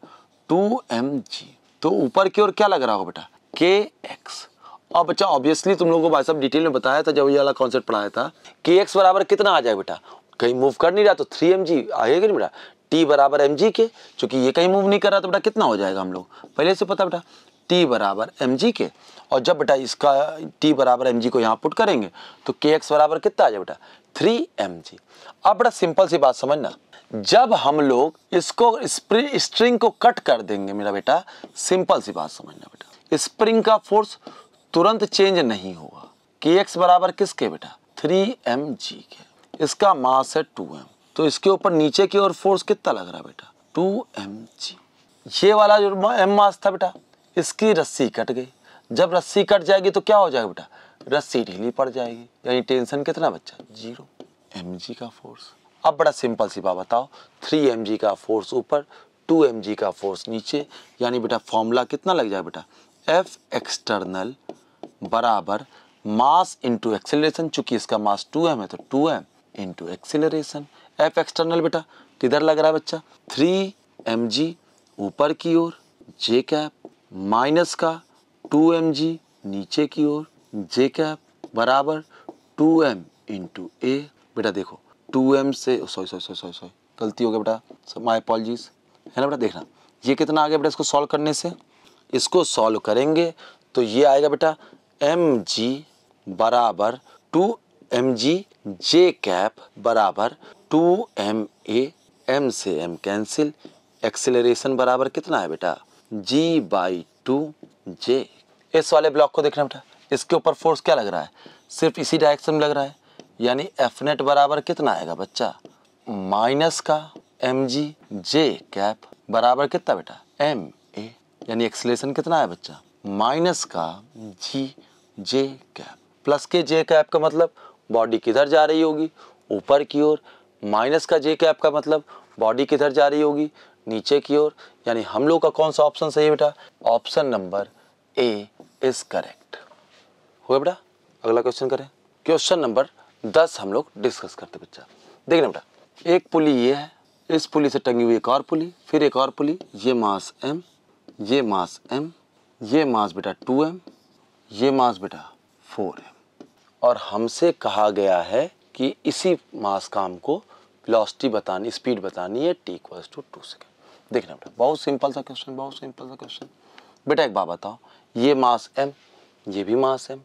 2mg। तो ऊपर की ओर क्या लग रहा होगा बेटा? kx। और बच्चा ऑब्वियसली तुम लोगों को भाई साहब डिटेल में बताया था जब ये वाला कॉन्सेप्ट पढ़ाया था, kx बराबर कितना आ जाएगा बेटा? कहीं मूव कर नहीं रहा तो 3mg आएगा नहीं बेटा। t बराबर mg के, चूंकि ये कहीं मूव नहीं कर रहा तो बेटा कितना हो जाएगा? हम लोग पहले से पता बेटा t बराबर mg के, और जब बेटा इसका t बराबर mg को यहाँ पुट करेंगे तो kx बराबर कितना आ जाए बेटा? 3mg। अब बड़ा सिंपल सी बात समझना, जब हम लोग इसको स्प्रिंग को कट कर देंगे मेरा बेटा, सिंपल सी बात समझना बेटा, स्प्रिंग का फोर्स तुरंत चेंज नहीं होगा। kx बराबर किसके बेटा? 3mg के। इसका मास है 2m, तो इसके ऊपर नीचे की ओर फोर्स कितना लग रहा है बेटा? 2mg। ये वाला जो m मास था बेटा, इसकी रस्सी कट गई। जब रस्सी कट जाएगी तो क्या हो जाएगा बेटा? रस्सी ढीली पड़ जाएगी, यानी टेंशन कितना बच्चा? 0 mg का फोर्स। अब बड़ा सिंपल सी बात बताओ, 3mg का फोर्स ऊपर, 2mg का फोर्स नीचे, यानी बेटा फॉर्मूला कितना लग जाए बेटा? F एक्सटर्नल बराबर मास इंटू एक्सेलरेशन, चूंकि इसका मास 2m है तो 2m into acceleration. F external बेटा किधर लग रहा है बच्चा? 3mg ऊपर की ओर j कैप माइनस का 2mg नीचे की ओर j कैप बराबर 2m इंटू a। बेटा देखो 2m से सॉरी गलती हो गया बेटा, माय अपॉलजीज, है ना बेटा। देखना ये कितना आ गया बेटा, इसको सॉल्व करने से, इसको सॉल्व करेंगे तो ये आएगा बेटा mg बराबर 2mg j कैप बराबर 2ma, m से m कैंसिल, एक्सेलरेशन बराबर कितना है बेटा? g/2j। इस वाले ब्लॉक को देखना बेटा, इसके ऊपर फोर्स क्या लग रहा है? सिर्फ इसी डायरेक्शन में लग रहा है, यानी F नेट बराबर कितना आएगा बच्चा? माइनस का mg j कैप बराबर कितना बेटा? ma, यानी एक्सेलरेशन कितना है बच्चा? माइनस का g j कैप प्लस के j कैप का मतलब बॉडी किधर जा रही होगी? ऊपर की ओर। माइनस का j कैप का मतलब बॉडी किधर जा रही होगी? नीचे की ओर। यानी हम लोग का कौन सा ऑप्शन सही है बेटा? Option number A is correct. हो बेटा अगला क्वेश्चन करें। क्वेश्चन नंबर 10 हम लोग डिस्कस करते बच्चा। देखना बेटा, एक पुली ये है, इस पुली से टंगी हुई एक और पुली, फिर एक और पुली, ये मास m, ये मास m, ये मास बेटा 2m, ये मास बेटा 4m, और हमसे कहा गया है कि इसी मास का हमको वेलोसिटी बतानी, स्पीड बतानी है t = 2 सेकेंड। देखना बेटा बहुत सिंपल सा क्वेश्चन, बहुत सिंपल सा क्वेश्चन। बेटा एक बात बताओ, ये मास m, ये भी मास m,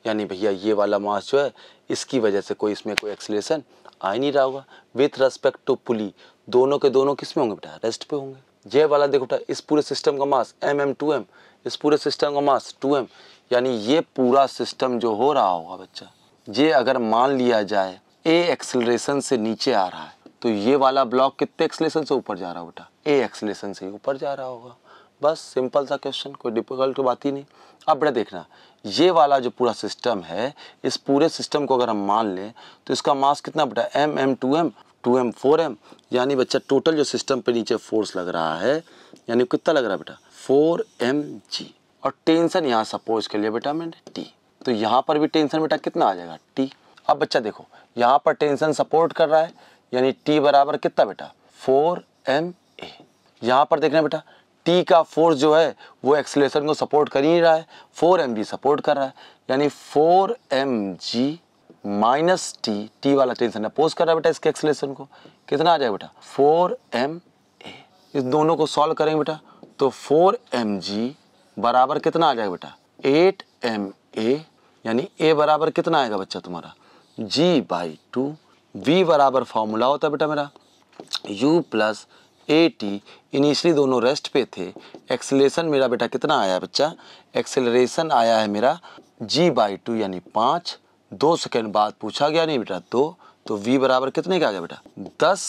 यानी भैया ये वाला मास जो है इसकी वजह से कोई इसमें कोई एक्सीलरेशन आ ही नहीं रहा होगा। विथ रेस्पेक्ट टू पुली दोनों के दोनों किस में होंगे बेटा? रेस्ट पे होंगे। ये वाला देखो बेटा, इस पूरे सिस्टम का मास mm 2m, इस पूरे सिस्टम का मास 2m, यानी ये पूरा सिस्टम जो हो रहा होगा बच्चा, ये अगर मान लिया जाए a एक्सेलरेशन से नीचे आ रहा है तो ये वाला ब्लॉक कितने एक्सेलरेशन से ऊपर जा रहा होगा बेटा? a एक्सेलरेशन से ऊपर जा रहा होगा। बस सिंपल सा क्वेश्चन, कोई डिफिकल्ट बात ही नहीं। अब बेटा देखना, ये वाला जो पूरा सिस्टम है, इस पूरे सिस्टम को अगर हम मान लें तो इसका मास कितना बेटा? mm 2m, 2m 4m, यानी बच्चा टोटल जो सिस्टम पे नीचे फोर्स लग रहा है, यानी कितना लग रहा है बेटा? 4mg। और टेंशन यहाँ सपोज कर लिया बेटा मैंने t, तो यहाँ पर भी टेंशन बेटा कितना आ जाएगा? t। अब बच्चा देखो यहाँ पर टेंशन सपोर्ट कर रहा है, यानी t बराबर कितना बेटा? 4ma। यहाँ पर देखना बेटा t का फोर्स जो है वो एक्सेलरेशन को सपोर्ट कर ही नहीं रहा है, 4mg सपोर्ट कर रहा है, यानी 4mg माइनस t वाला टेंशन अपोज कर रहा है बेटा इसके एक्सेलरेशन को, कितना आ जाएगा बेटा? 4ma। इस दोनों को सॉल्व करेंगे बेटा तो 4mg बराबर कितना आ जाएगा बेटा? 8ma यानी ए बराबर कितना आएगा बच्चा तुम्हारा g/2। v बराबर फॉर्मूला होता है बेटा मेरा u plus A T. Initially दोनों रेस्ट पे थे। एक्सेलरेशन मेरा बेटा कितना आया बच्चा, एक्सेलरेशन आया है मेरा g/2 यानी 5। 2 सेकेंड बाद पूछा गया नहीं बेटा 2, तो v बराबर कितने का आ गया बेटा 10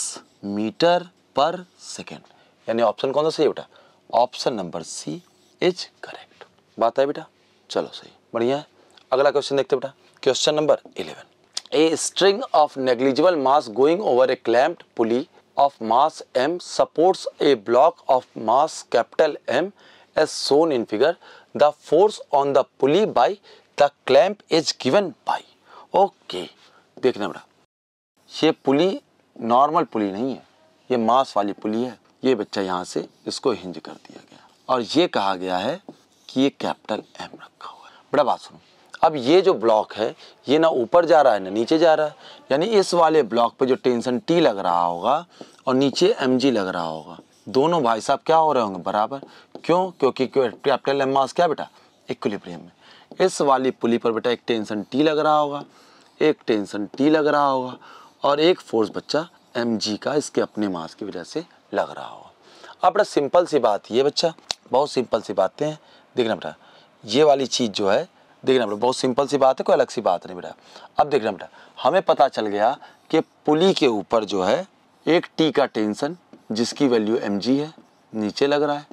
मीटर पर सेकेंड। यानी ऑप्शन कौन सा सही है बेटा, option number C is correct. बात है बेटा, चलो सही, बढ़िया है। अगला क्वेश्चन देखते बेटा, question number 11। A string of negligible mass going over A clamped pulley of mass m supports a block of mass capital M as shown in figure. The force on the pulley by the clamp is given by. Okay, देखना बेटा, ये पुली normal पुली नहीं है, ये मास वाली पुली है। ये बच्चा यहाँ से इसको हिंज कर दिया गया और ये कहा गया है कि ये कैपिटल M रखा हुआ है। बड़ा बात सुनो, अब ये जो ब्लॉक है ये ना ऊपर जा रहा है ना नीचे जा रहा है, यानी इस वाले ब्लॉक पे जो टेंशन T लग रहा होगा और नीचे mg लग रहा होगा, दोनों भाई साहब क्या हो रहे होंगे बराबर। क्यों, क्योंकि कैपिटल M मास क्या बेटा इक्विलिब्रियम में। इस वाली पुली पर बेटा एक टेंशन T लग रहा होगा, एक टेंशन T लग रहा होगा और एक फोर्स बच्चा mg का इसके अपने मास की वजह से लग रहा होगा। अब बेटा सिंपल सी बात ये बच्चा, बहुत सिंपल सी बातें हैं। देखना बेटा ये वाली चीज़ जो है, देखना बेटा बहुत सिंपल सी बात है, कोई अलग सी बात नहीं बेटा। अब देखना बेटा हमें पता चल गया कि पुली के ऊपर जो है एक टी का टेंशन जिसकी वैल्यू mg है नीचे लग रहा है,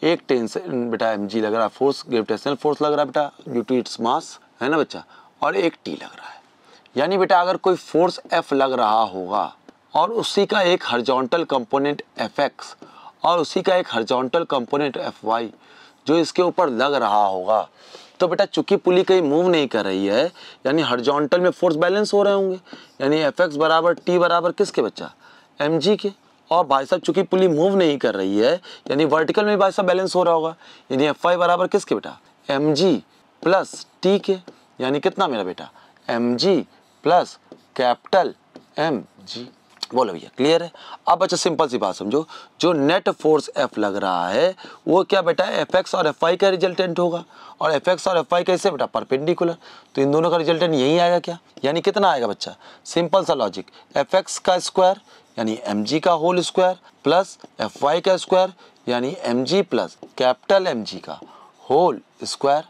एक टेंशन बेटा mg लग रहा है, फोर्स ग्रेविटेशनल फोर्स लग रहा है बेटा ड्यू टू इट्स मास, है ना बच्चा, और एक टी लग रहा है। यानी बेटा अगर कोई फोर्स F लग रहा होगा और उसी का एक हॉरिजॉन्टल कंपोनेंट Fx और उसी का एक हॉरिजॉन्टल कंपोनेंट Fy जो इसके ऊपर लग रहा होगा, तो बेटा चूंकि पुली कहीं मूव नहीं कर रही है यानी हॉरिजॉन्टल में फोर्स बैलेंस हो रहे होंगे, यानी Fx बराबर T बराबर किसके बच्चा mg के। और भाई साहब चूंकि पुली मूव नहीं कर रही है यानी वर्टिकल में भाई साहब बैलेंस हो रहा होगा, यानी Fy बराबर किसके बेटा mg प्लस T के। यानी कितना मेरा बेटा mg प्लस कैपिटल mg। बोलो भैया क्लियर है। अब बच्चा सिंपल सी बात समझो, जो नेट फोर्स F लग रहा है वो क्या बेटा Fx और Fy का रिजल्टेंट होगा, और Fx और Fy कैसे बेटा परपेंडिकुलर, तो इन दोनों का रिजल्टेंट यही आएगा क्या। यानी कितना आएगा बच्चा, सिंपल सा लॉजिक, Fx का स्क्वायर यानी mg का होल स्क्वायर प्लस Fy का स्क्वायर यानी mg प्लस कैपिटल mg का होल स्क्वायर,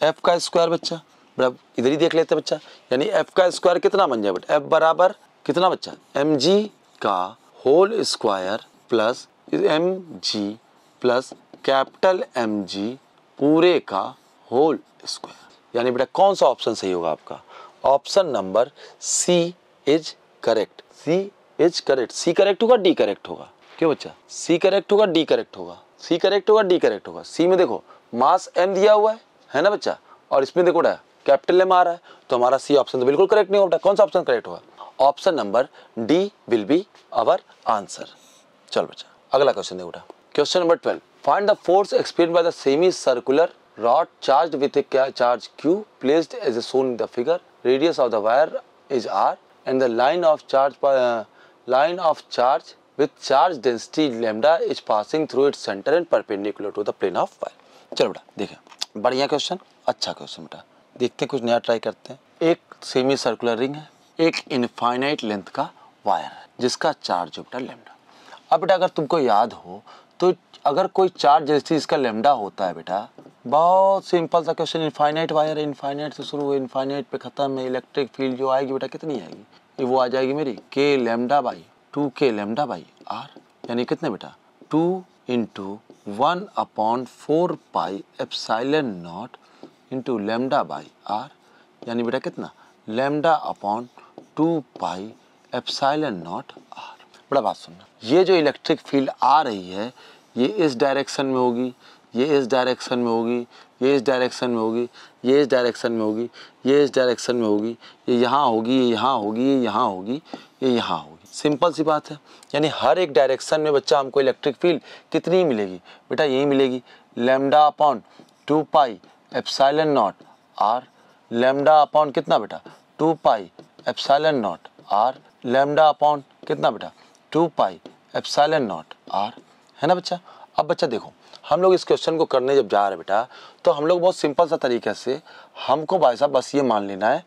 F का स्क्वायर बच्चा इधर ही देख लेते बच्चा, यानी F का स्क्वायर कितना बन जाए बेटा, F बराबर कितना बच्चा mg का whole square plus mg plus capital mg पूरे का होल स्क्वायर। यानी बेटा कौन सा ऑप्शन सही होगा आपका, option number C is correct. C is correct, C correct होगा डी करेक्ट होगा, क्यों बच्चा सी करेक्ट होगा डी करेक्ट होगा, सी करेक्ट होगा डी करेक्ट होगा। सी में देखो मास m दिया हुआ है ना बच्चा, और इसमें देखो कैपिटल M आ रहा है, तो हमारा सी ऑप्शन तो बिल्कुल करेक्ट नहीं होगा। कौन सा ऑप्शन करेक्ट होगा, option number D will be our answer. चल बच्चा अगला क्वेश्चन देखो बेटा, question number 12। Find the force experienced by the semi circular rod charged with a charge q placed as shown in the figure. Radius of the wire is r and the line of charge with charge density lambda is passing through its center and perpendicular to the plane of wire. चलो बेटा देखें, बढ़िया question, अच्छा question बेटा, देखते हैं कुछ नया ट्राई करते हैं। एक सेमी सर्कुलर रिंग है, एक इनफाइनाइट लेंथ का वायर है जिसका चार्ज है बेटा लैम्डा। अब बेटा अगर तुमको याद हो तो अगर कोई चार्ज जैसे इसका लैम्डा होता है बेटा, बहुत सिंपल सा क्वेश्चन, इनफाइनाइट वायर है, इनफाइनाइट से शुरू हुए इनफाइनाइट पे खत्म है, इलेक्ट्रिक फील्ड जो आएगी बेटा कितनी आएगी, ये वो आ जाएगी मेरी k lambda by 2k lambda by r, यानी कितने बेटा 2 into 1/4 pi epsilon not into lambda by r, यानी बेटा कितना lambda upon 2 pi epsilon not r। बड़ा बात सुनना, ये जो इलेक्ट्रिक फील्ड आ रही है ये इस डायरेक्शन में होगी, ये इस डायरेक्शन में होगी, ये इस डायरेक्शन में होगी, ये इस डायरेक्शन में होगी, ये इस डायरेक्शन में होगी, ये यहाँ होगी, ये यहाँ होगी, ये यहाँ होगी, ये यहाँ होगी। सिंपल सी बात है, यानी हर एक डायरेक्शन में बच्चा हमको इलेक्ट्रिक फील्ड कितनी मिलेगी बेटा, यही मिलेगी lambda upon 2 pi epsilon not r, lambda upon कितना बेटा 2 pi epsilon not r, lambda upon कितना बेटा 2 पाई एप्सिलॉन नॉट r, है ना बच्चा। अब बच्चा देखो हम लोग इस क्वेश्चन को करने जब जा रहे हैं बेटा, तो हम लोग बहुत सिंपल सा तरीके से, हमको भाई साहब बस ये मान लेना है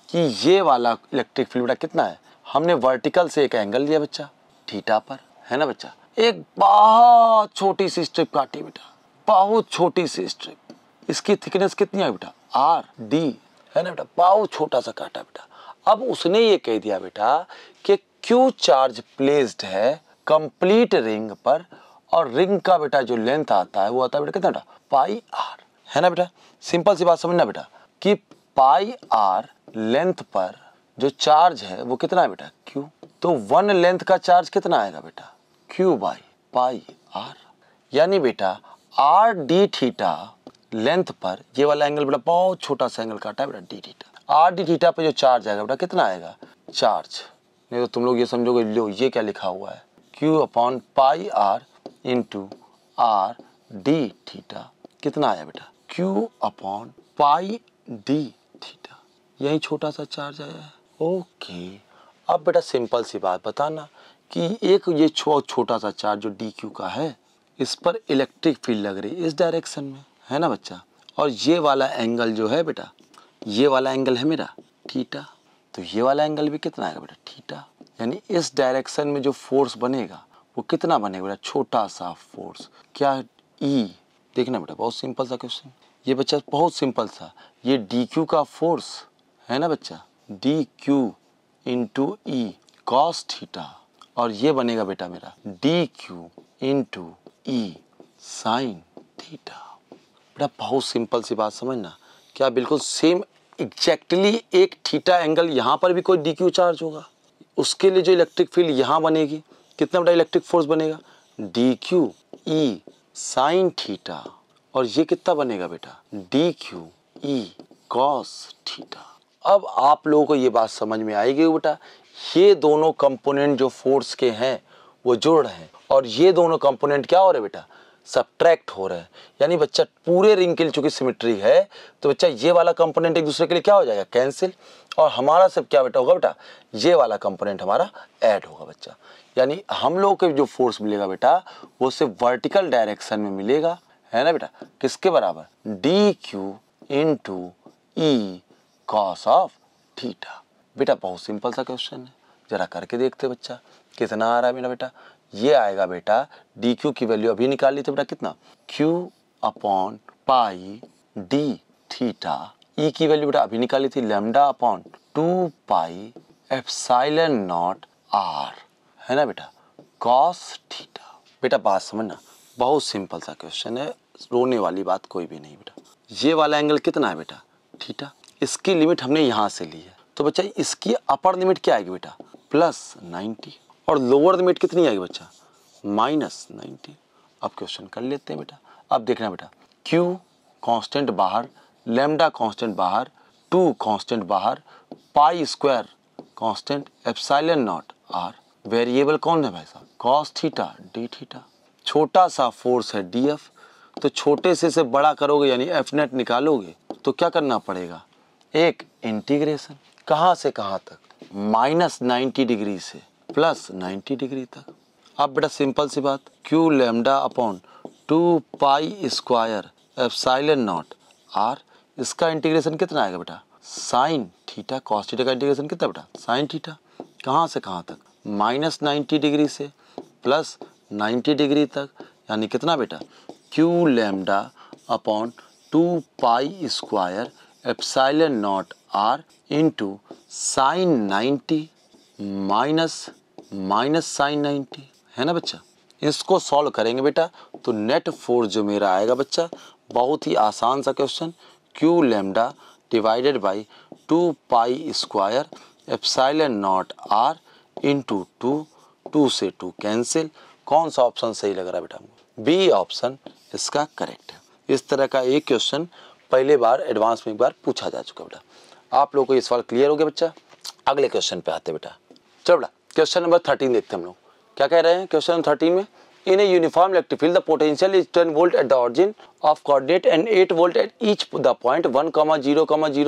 कि ये वाला इलेक्ट्रिक फील्ड बेटा कितना है। हमने वर्टिकल से एक एंगल लिया बच्चा थीटा पर, है ना बच्चा, एक बहुत छोटी सी स्ट्रिप काटी बेटा, बहुत छोटी सी स्ट्रिप, इसकी थिकनेस कितनी है बेटा आर डी, है ना बेटा, बहुत छोटा सा काटा बेटा। अब उसने ये कह दिया बेटा कि क्यू चार्ज प्लेस्ड है कंप्लीट रिंग पर, और रिंग का बेटा जो लेंथ आता है वो आता है बेटा कितना बेटा पाई आर, है ना बेटा। सिंपल सी बात समझना बेटा कि पाई आर लेंथ पर जो चार्ज है वो कितना है बेटा क्यू, तो 1 लेंथ का चार्ज कितना आएगा बेटा क्यू बाई पाई आर, यानी बेटा आर डी थीटा लेंथ पर, ये वाला एंगल बेटा बहुत छोटा सा एंगल काटा है बेटा D theta, are D theta पे जो चार्ज आएगा बेटा कितना आएगा चार्ज, नहीं तो तुम लोग ये समझोगे लो ये क्या लिखा हुआ है Q upon pi R into R D theta, कितना आया बेटा Q upon pi D theta, यही छोटा सा चार्ज आया है। ओके, अब बेटा सिंपल सी बात बताना कि एक ये छोटा सा चार्ज जो डी क्यू का है, इस पर इलेक्ट्रिक फील्ड लग रही है इस डायरेक्शन में, है ना बच्चा, और ये वाला एंगल जो है बेटा, ये वाला एंगल है मेरा थीटा, तो ये वाला एंगल भी कितना आएगा बेटा थीटा, यानी इस डायरेक्शन में जो फोर्स बनेगा वो कितना बनेगा बेटा छोटा सा फोर्स, क्या ई, देखना बेटा बहुत सिंपल सा क्वेश्चन, ये बच्चा बहुत सिंपल सा, ये डी क्यू का फोर्स है ना बच्चा, D Q into E cos theta, और ये बनेगा बेटा मेरा डी क्यू इंटू ई साइन थीटा। बेटा बहुत सिंपल सी बात समझना, क्या बिल्कुल सेम एग्जैक्टली एक थीटा एंगल यहाँ पर भी कोई डी क्यू चार्ज होगा, उसके लिए जो इलेक्ट्रिक फील्ड यहाँ बनेगी कितना बड़ा इलेक्ट्रिक फोर्स बनेगा D Q E sine theta, और ये कितना बनेगा बेटा D Q E cos theta. अब आप लोगों को ये बात समझ में आएगी बेटा, ये दोनों कंपोनेंट जो फोर्स के हैं वो जुड़ रहे हैं, और ये दोनों कंपोनेंट क्या हो रहे हैं बेटा सब्ट्रैक्ट हो रहे हैं, यानी बच्चा पूरे रिंग के लिए चूंकि सिमेट्री है तो बच्चा ये वाला कंपोनेंट एक दूसरे के लिए क्या हो जाएगा कैंसिल, और हमारा सब क्या बेटा होगा बेटा ये वाला कंपोनेंट हमारा ऐड होगा बच्चा, यानी हम लोग के जो फोर्स मिलेगा बेटा वो सिर्फ वर्टिकल डायरेक्शन में मिलेगा, है ना बेटा, किसके बराबर D Q into E cos of theta. बेटा बहुत सिंपल सा क्वेश्चन है, जरा करके देखते बच्चा कितना आ रहा है मेरा बेटा, ये आएगा बेटा डी क्यू की वैल्यू अभी निकाल ली तो बेटा कितना q upon pi D theta, E की वैल्यू बेटा अभी निकाली थी lambda upon 2 pi epsilon naught r, है ना बेटा कॉस थीटा। बेटा बात समझना बहुत सिंपल सा क्वेश्चन है, रोने वाली बात कोई भी नहीं बेटा। ये वाला एंगल कितना है बेटा थीटा, इसकी लिमिट हमने यहाँ से ली है, तो बच्चा इसकी अपर लिमिट क्या आएगी बेटा +90, और लोअर लिमिट कितनी आएगी बच्चा -90। अब क्वेश्चन कर लेते हैं बेटा, अब देखना बेटा Q कांस्टेंट बाहर, लैम्डा कांस्टेंट बाहर, 2 कांस्टेंट बाहर, pi square constant, epsilon naught R, variable कौन है भाई साहब कॉस थीटा डी थीटा, छोटा सा फोर्स है DF, तो छोटे से बड़ा करोगे यानी एफ नेट निकालोगे तो क्या करना पड़ेगा एक इंटीग्रेशन, कहाँ से कहाँ तक -90 डिग्री से +90 डिग्री तक। अब बेटा सिंपल सी बात Q lambda upon 2 pi square epsilon naught R, इसका इंटीग्रेशन कितना आएगा बेटा साइन थीटा, कॉस थीटा का इंटीग्रेशन कितना बेटा साइन थीटा, कहाँ से कहाँ तक -90 डिग्री से +90 डिग्री तक, यानी कितना बेटा Q lambda upon 2 pi square epsilon naught R into sine 90 minus sine 90, है ना बच्चा। इसको सॉल्व करेंगे बेटा तो नेट फोर्स जो मेरा आएगा बच्चा बहुत ही आसान सा question, Q lambda divided by 2 pi square epsilon naught R into 2 से 2 कैंसिल, कौन सा ऑप्शन सही लग रहा है बेटा हमको बी ऑप्शन इसका करेक्ट है। इस तरह का एक क्वेश्चन पहले बार एडवांस में एक बार पूछा जा चुका बेटा। आप लोगों को ये सवाल क्लियर हो गया बच्चा। अगले क्वेश्चन पे आते बेटा, चलो बेटा क्वेश्चन नंबर 13 देखते हैं हम लोग क्या कह रहे हैं। क्वेश्चन नंबर 13 में in a uniform electric field the potential is 10 volt at the origin of coordinate and 8 volt at each the point 1, 0, 0,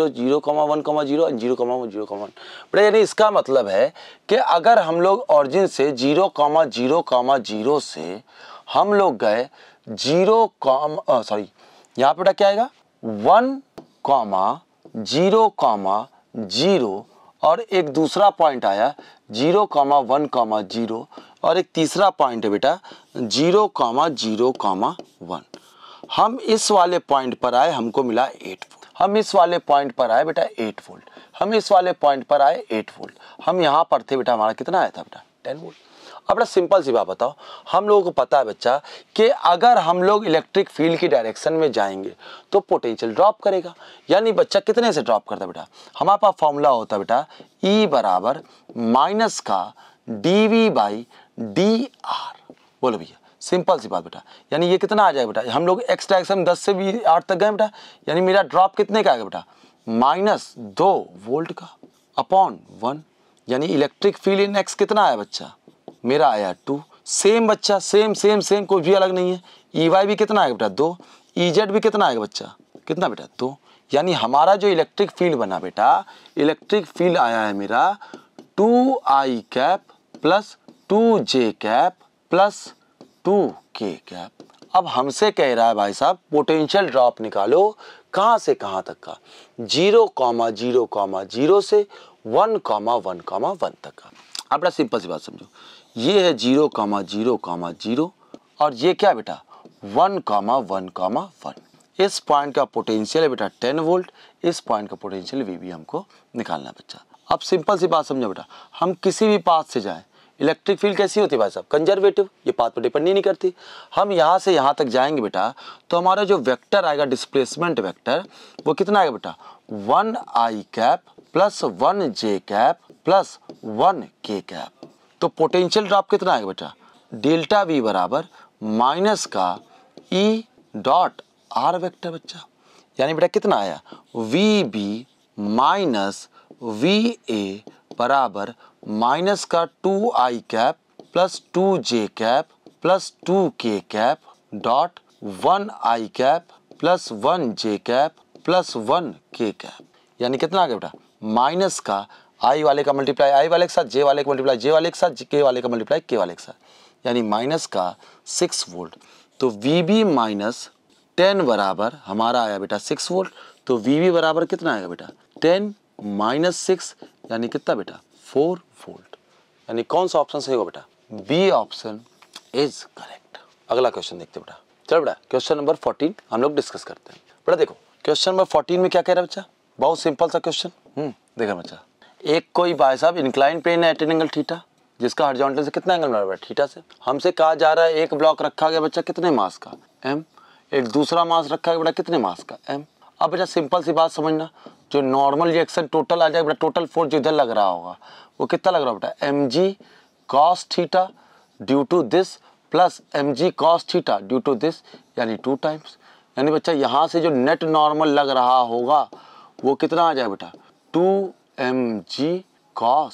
0, 1, 0 and 0, 0, 1। बेटा यानी इसका मतलब है कि अगर हम लोग ऑरिजिन से 0, 0, 0 से हम लोग गए 0, सॉरी यहाँ पे बेटा क्या आएगा 1, 0, 0 और एक दूसरा पॉइंट आया 0, 1, 0 और एक तीसरा पॉइंट है बेटा 0, 0, 1। हम इस वाले पॉइंट पर आए, हमको मिला 8 वोल्ट। हम इस वाले पॉइंट पर आए बेटा 8 वोल्ट। हम इस वाले पॉइंट पर आए 8 वोल्ट। हम यहाँ पर थे बेटा, हमारा कितना आया था बेटा 10 वोल्ट। अब बेटा सिंपल सी बात बताओ, हम लोगों को पता है बच्चा कि अगर हम लोग इलेक्ट्रिक फील्ड की डायरेक्शन में जाएंगे तो पोटेंशियल ड्रॉप करेगा। यानी बच्चा कितने से ड्रॉप करता है बेटा, हमारे पास फॉर्मूला होता है बेटा E बराबर माइनस का dV बाई dr। बोलो भैया, सिंपल सी बात बेटा, यानी ये कितना आ जाएगा बेटा, हम लोग x डायरेक्शन 10 से 8 तक गए बेटा, यानी मेरा ड्रॉप कितने का आएगा बेटा -2 वोल्ट का अपॉन 1। यानी इलेक्ट्रिक फील्ड इन x कितना आया बच्चा, मेरा आया 2। सेम बच्चा, सेम सेम सेम, कोई भी अलग नहीं है। EY भी कितना आएगा बेटा 2, EZ भी कितना आएगा बच्चा, कितना बेटा 2। यानी हमारा जो इलेक्ट्रिक फील्ड बना बेटा, इलेक्ट्रिक फील्ड आया है मेरा 2I cap plus 2J cap plus 2K cap. अब हमसे कह रहा है भाई साहब पोटेंशियल ड्रॉप निकालो, कहां से कहां तक का, 0, 0, 0 से 1, 1, 1 तक का। अब बड़ा सिंपल सी बात समझो, ये है 0, 0, 0 और ये क्या बेटा 1, 1, 1। इस पॉइंट का पोटेंशियल है बेटा 10 वोल्ट, इस पॉइंट का पोटेंशियल VB हमको निकालना है बच्चा। अब सिंपल सी बात समझो बेटा, हम किसी भी पाथ से जाएं, इलेक्ट्रिक फील्ड कैसी होती है भाई साहब, कंजर्वेटिव, ये पाथ पर डिपेंड नहीं करती। हम यहाँ से यहाँ तक जाएंगे बेटा तो हमारा जो वेक्टर आएगा, डिस्प्लेसमेंट वेक्टर, वो कितना आएगा बेटा 1I cap plus 1J cap plus 1K cap. तो पोटेंशियल ड्रॉप कितना आएगा बेटा, डेल्टा V बराबर माइनस का E डॉट R वेक्टर बच्चा। यानी बेटा कितना आया VB माइनस VA बराबर माइनस का 2I cap plus 2J cap plus 2K cap dot 1I cap plus 1J cap plus 1K cap. यानी कितना आ गया बेटा माइनस का I वाले का मल्टीप्लाई I वाले के साथ, J वाले का मल्टीप्लाई J वाले के साथ, K वाले का मल्टीप्लाई K वाले के साथ, यानी माइनस का 6 वोल्ट। तो VB माइनस 10 बराबर हमारा आया बेटा 6 वोल्ट। तो VB बराबर कितना आएगा बेटा 10 माइनस 6, यानी कितना बेटा 4 वोल्ट। यानी कौन सा ऑप्शन सही होगा बेटा, बी ऑप्शन इज करेक्ट। अगला क्वेश्चन देखते बेटा, चलो बेटा क्वेश्चन नंबर 14 हम लोग डिस्कस करते हैं। बेटा देखो क्वेश्चन नंबर 14 में क्या कह रहा है बच्चा, बहुत सिंपल सा क्वेश्चन। देखा बच्चा, एक कोई भाई साहब इंक्लाइन प्लेन है एट एन एंगल थीटा, जिसका हॉरिजॉन्टल से कितना एंगल बराबर है थीटा से। हमसे कहा जा रहा है एक ब्लॉक रखा गया बच्चा कितने मास का m, एक दूसरा मास रखा गया बेटा कितने मास का m। अब बेटा सिंपल सी बात समझना, जो नॉर्मल रिएक्शन टोटल आ जाएगा बेटा, टोटल फोर्स जो इधर लग रहा होगा वो कितना लग रहा है बेटा mg cos theta due to this plus mg cos theta due to this, यानी 2 टाइम्स। यानी बच्चा यहाँ से जो नेट नॉर्मल लग रहा होगा वो कितना आ जाएगा बेटा 2mg cos।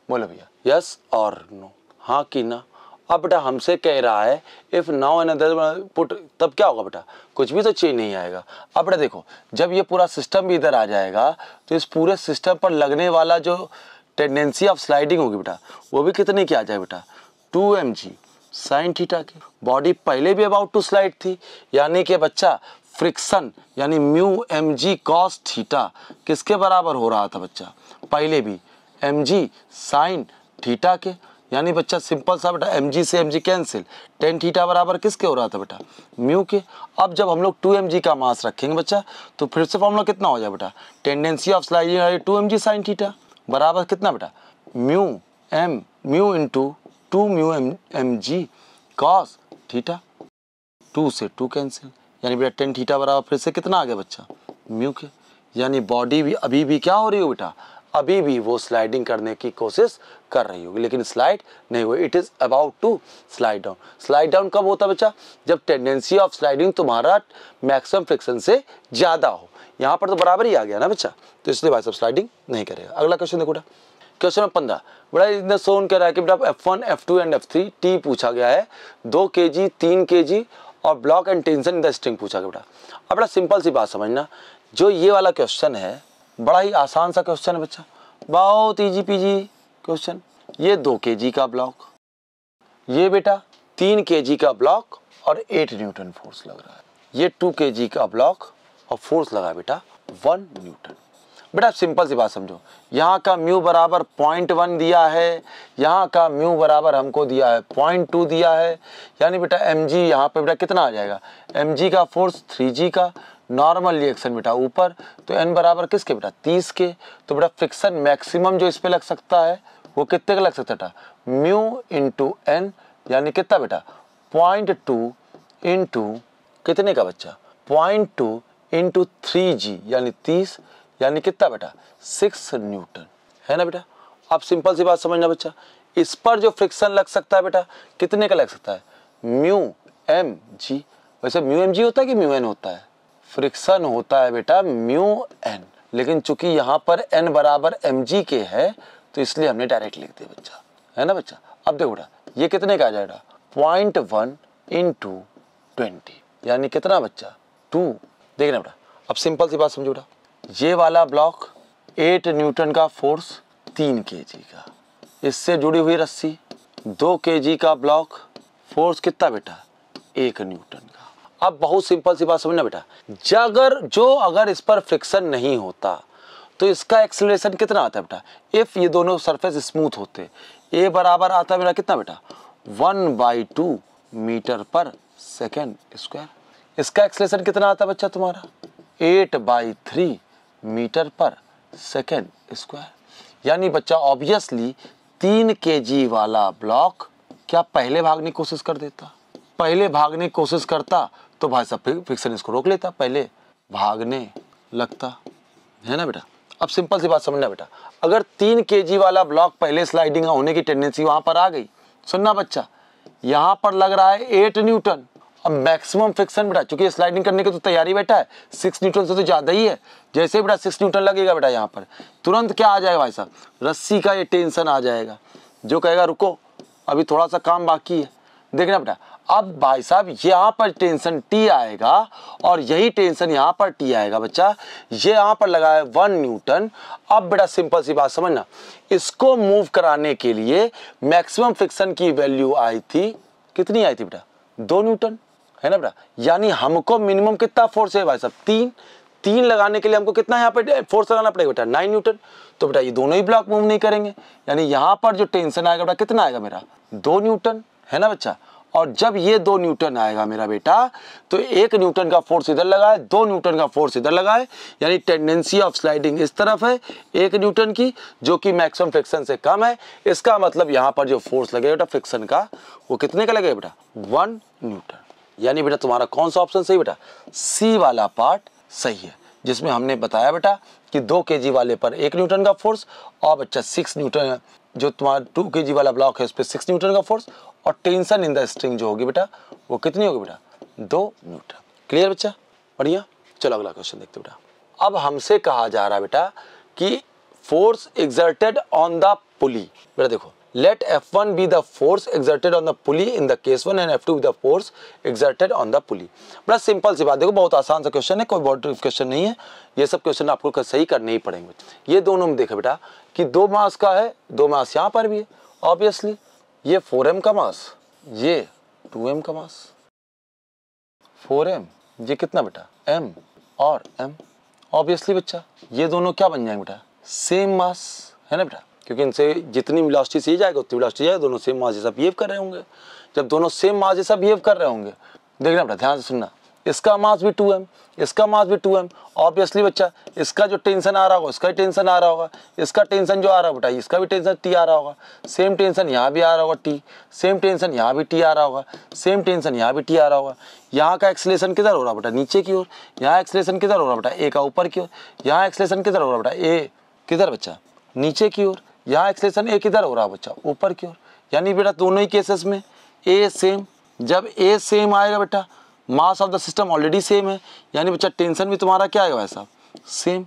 बोलो भैया यस और नो, हाँ कि ना। अब बेटा हमसे कह रहा है if now and other put, तब क्या होगा बेटा, कुछ भी तो चेंज नहीं आएगा। अब बेटा देखो जब ये पूरा सिस्टम भी इधर आ जाएगा तो इस पूरे सिस्टम पर लगने वाला जो टेंडेंसी ऑफ स्लाइडिंग होगी बेटा वो भी कितने की आ जाए बेटा 2mg साइन थीटा की। बॉडी पहले भी अबाउट टू स्लाइड थी, यानी कि बच्चा फ्रिक्शन यानी म्यू mg cos थीटा किसके बराबर हो रहा था बच्चा, पहले भी mg साइन थीटा के। यानी बच्चा सिंपल सा बेटा mg से mg कैंसिल, टेन थीटा बराबर किसके हो रहा था बेटा म्यू के। अब जब हम लोग 2mg का मास रखेंगे बच्चा तो फिर से फॉर्मूला कितना हो जाए बेटा, tendency of sliding 2mg sine theta बराबर कितना बेटा mu into 2 mu mg cos theta, 2 से 2 कैंसिल, यानी बेटा टेन थीटा बराबर फिर से कितना आ गया बच्चा म्यू के। यानी बॉडी भी अभी भी क्या हो रही हो बेटा, अभी भी वो स्लाइडिंग करने की कोशिश कर रही होगी लेकिन स्लाइड नहीं हुई, it is about to slide down. Slide down कब होता है बच्चा, जब टेंडेंसी ऑफ स्लाइडिंग तुम्हारा मैक्सिमम फ्रिक्शन से ज्यादा हो। यहाँ पर तो बराबर ही आ गया ना बच्चा, तो इसलिए भाई साहब स्लाइडिंग नहीं करेगा। अगला क्वेश्चन देखो बेटा, क्वेश्चन नंबर 15 बड़ा इतना सोन कह रहा है कि बेटा F1, F2 and F3 T पूछा गया है, 2 kg 3 kg और block and tension in the string पूछा गया बेटा। अब बड़ा सिंपल सी बात समझना, जो ये वाला क्वेश्चन है बड़ा ही आसान सा क्वेश्चन है बच्चा, बहुत इजी पीजी क्वेश्चन। ये 2 kg का ब्लॉक, ये बेटा 3 kg का ब्लॉक और 8 न्यूटन फोर्स लग रहा है। ये 2 kg का ब्लॉक और फोर्स लगा बेटा 1 न्यूटन। बेटा सिंपल सी बात समझो, यहाँ का म्यू बराबर 0.1 दिया है, यहाँ का म्यू बराबर हमको दिया है 0.2 दिया है, यानी बेटा mg यहाँ पे बेटा कितना आ जाएगा, mg का फोर्स 3g का, नॉर्मल रिएक्शन बेटा ऊपर, तो n बराबर किसके बेटा 30 के। तो बेटा फ्रिक्शन मैक्सिमम जो इस पे लग सकता है वो कितने का लग सकता है बेटा, म्यू इंटू n, यानी कितना बेटा 0.2 इंटू कितने का बच्चा 0.2 इंटू 3g यानी 30, यानी कितना बेटा 6 न्यूटन, है ना बेटा। अब सिंपल सी बात समझना बच्चा, इस पर जो फ्रिक्शन लग सकता है बेटा कितने का लग सकता है, म्यू एम जी। वैसे म्यू एम जी होता है कि म्यू एन होता है, फ्रिक्शन होता है बेटा म्यू एन, लेकिन चूंकि यहाँ पर एन बराबर एम जी के है तो इसलिए हमने डायरेक्ट लिख दिया बच्चा, है ना बच्चा। अब देखो बेटा ये कितने का आ जाएगा 0.1 इंटू 20, यानी कितना बच्चा 2। देखना बेटा अब सिंपल सी बात समझो बेटा, ये वाला ब्लॉक 8 न्यूटन का फोर्स 3 kg का, इससे जुड़ी हुई रस्सी 2 kg का ब्लॉक, फोर्स कितना बेटा 1 न्यूटन का। अब बहुत सिंपल सी बात समझना बेटा, अगर इस पर फ्रिक्शन नहीं होता तो इसका एक्सेलरेशन कितना आता है बेटा, इफ ये दोनों सरफेस स्मूथ होते, ए बराबर आता है मेरा कितना बेटा 1/2 मीटर पर सेकेंड स्क्वायर। इसका एक्सेलरेशन कितना आता है बच्चा तुम्हारा 8/3 मीटर पर सेकेंड स्क्वायर। यानी बच्चा ऑब्वियसली 3 kg वाला ब्लॉक क्या पहले भागने की कोशिश कर देता, पहले भागने की कोशिश करता तो भाई साहब फ्रिक्शन इसको रोक लेता, पहले भागने लगता, है ना बेटा। अब सिंपल सी बात समझना बेटा, अगर 3 kg वाला ब्लॉक पहले स्लाइडिंग होने की टेंडेंसी वहां पर आ गई, सुनना बच्चा यहां पर लग रहा है 8 न्यूटन। अब मैक्सिमम फ्रिक्शन बेटा चूंकि स्लाइडिंग करने की तो तैयारी बेटा है, 6 न्यूटन से तो ज्यादा ही है। जैसे बेटा 6 न्यूटन लगेगा बेटा यहाँ पर तुरंत क्या आ जाएगा भाई साहब, रस्सी का ये टेंशन आ जाएगा जो कहेगा रुको अभी थोड़ा सा काम बाकी है। देखना बेटा अब भाई साहब यहाँ पर टेंशन T आएगा और यही टेंशन यहाँ पर T आएगा बच्चा, ये यहाँ पर लगा है 1 न्यूटन। अब बेटा सिंपल सी बात समझना, इसको मूव कराने के लिए मैक्सिमम फ्रिक्शन की वैल्यू आई थी, कितनी आई थी बेटा 2 न्यूटन, है ना बेटा। यानी हमको मिनिमम कितना फोर्स है भाई साहब 3 लगाने के लिए हमको कितना यहाँ पे फोर्स लगाना पड़ेगा बेटा 9 न्यूटन। तो बेटा ये दोनों ही ब्लॉक मूव नहीं करेंगे, यानी यहाँ पर जो टेंशन आएगा बेटा कितना आएगा मेरा 2 न्यूटन, है ना बच्चा। और जब ये 2 न्यूटन आएगा मेरा बेटा तो 1 न्यूटन का फोर्स इधर लगा है, 2 न्यूटन का फोर्स इधर लगा है, यानी टेंडेंसी ऑफ स्लाइडिंग इस तरफ है 1 न्यूटन की जो कि मैक्सिमम फ्रिक्शन से कम है। इसका मतलब यहाँ पर जो फोर्स लगेगा बेटा फ्रिक्शन का वो कितने का लगेगा बेटा 1 न्यूटन। यानी बेटा तुम्हारा कौन सा ऑप्शन सही बेटा, सी वाला पार्ट सही है, जिसमें हमने बताया बेटा कि 2 kg वाले पर 1 न्यूटन का फोर्स और बच्चा 6 न्यूटन जो तुम्हारा 2 kg वाला ब्लॉक है उस पर 6 न्यूटन का फोर्स और टेंशन इन द स्ट्रिंग जो होगी बेटा वो कितनी होगी बेटा 2 न्यूटन। क्लियर बच्चा, बढ़िया। चलो अगला क्वेश्चन देखते बेटा। अब हमसे कहा जा रहा है बेटा कि फोर्स एक्सर्टेड ऑन द पुली। बेटा देखो let F1 be the force exerted on the pulley in the case 1 and F2 be the force exerted on the pulley। बड़ा सिंपल सी बात, देखो बहुत आसान सा क्वेश्चन है, कोई बहुत क्वेश्चन नहीं है, ये सब क्वेश्चन आपको सही करने ही पड़ेंगे। ये दोनों में देखो बेटा कि 2 मास का है, 2 मास यहाँ पर भी है ऑब्वियसली, ये 4m का मास, ये 2m का मास, 4m ये कितना बेटा m और m ऑब्वियसली बच्चा ये दोनों क्या बन जाएंगे बेटा सेम मास, है ना बेटा, क्योंकि इनसे जितनी वेलोसिटी से जाएगा उतनी वेलोसिटी जाएगा, दोनों सेम मास जैसा बिहेव कर रहे होंगे। जब दोनों सेम मास जैसा बिहेव कर रहे होंगे, देखना बेटा ध्यान से सुनना, इसका मास भी 2m, इसका मास भी 2m, ऑब्वियसली बच्चा इसका जो टेंशन आ रहा होगा इसका टेंशन आ रहा होगा, इसका टेंशन जो आ रहा है बेटा इसका भी टेंशन T आ रहा होगा, सेम टेंशन यहाँ भी आ रहा होगा T, सेम टेंशन यहाँ भी T आ रहा होगा, सेम टेंशन यहाँ भी T आ रहा होगा। यहाँ का एक्सेलरेशन किधर हो रहा बेटा नीचे की ओर, यहाँ एक्सेलरेशन किधर हो रहा बेटा A का ऊपर की ओर, यहाँ एक्सेलरेशन किधर हो रहा बेटा A किधर बच्चा नीचे की ओर, यहाँ एक्सेलरेशन A किधर हो रहा बच्चा ऊपर की ओर। यानी बेटा दोनों ही केसेस में A सेम, जब A सेम आएगा बेटा mass of the system already same है, यानी बच्चा टेंशन भी तुम्हारा क्या आएगा वैसा सेम,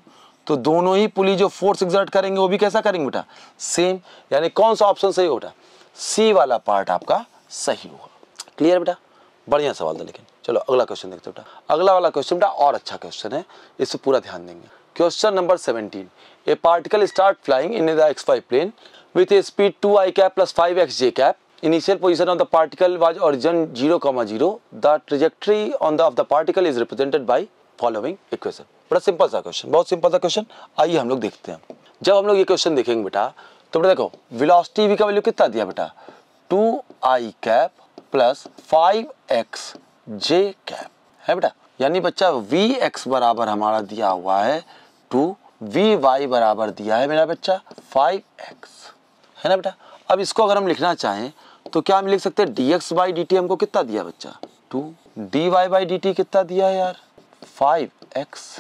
तो दोनों ही पुली जो फोर्स एक्सर्ट करेंगे वो भी कैसा करेंगे बेटा सेम। यानी कौन सा ऑप्शन सही होगा, सी वाला पार्ट आपका सही होगा। क्लियर बेटा, बढ़िया सवाल था। लेकिन चलो अगला क्वेश्चन देखते बेटा। अगला वाला क्वेश्चन बेटा और अच्छा क्वेश्चन है, इस पर पूरा ध्यान देंगे। Question number 17, a particle start flying in the xy plane with a speed 2i cap plus 5x j cap initial position of the particle was origin 0,0, the trajectory on the of the particle is represented by following equation. बड़ा simple सा question, बहुत simple सा question. आइए हम लोग देखते हैं। जब हम लोग ये क्वेश्चन देखेंगे बेटा, तो बेटा देखो वेलोसिटी v का वैल्यू कितना दिया बेटा, 2i cap plus 5x j cap है बेटा। यानी बच्चा vx बराबर हमारा दिया हुआ है 2, vy बराबर दिया है मेरा बच्चा 5x, है ना बेटा। अब इसको अगर हम लिखना चाहें तो क्या हम लिख सकते हैं, dx बाई dt हमको कितना दिया बच्चा 2, dy बाई dt कितना दिया है यार 5x।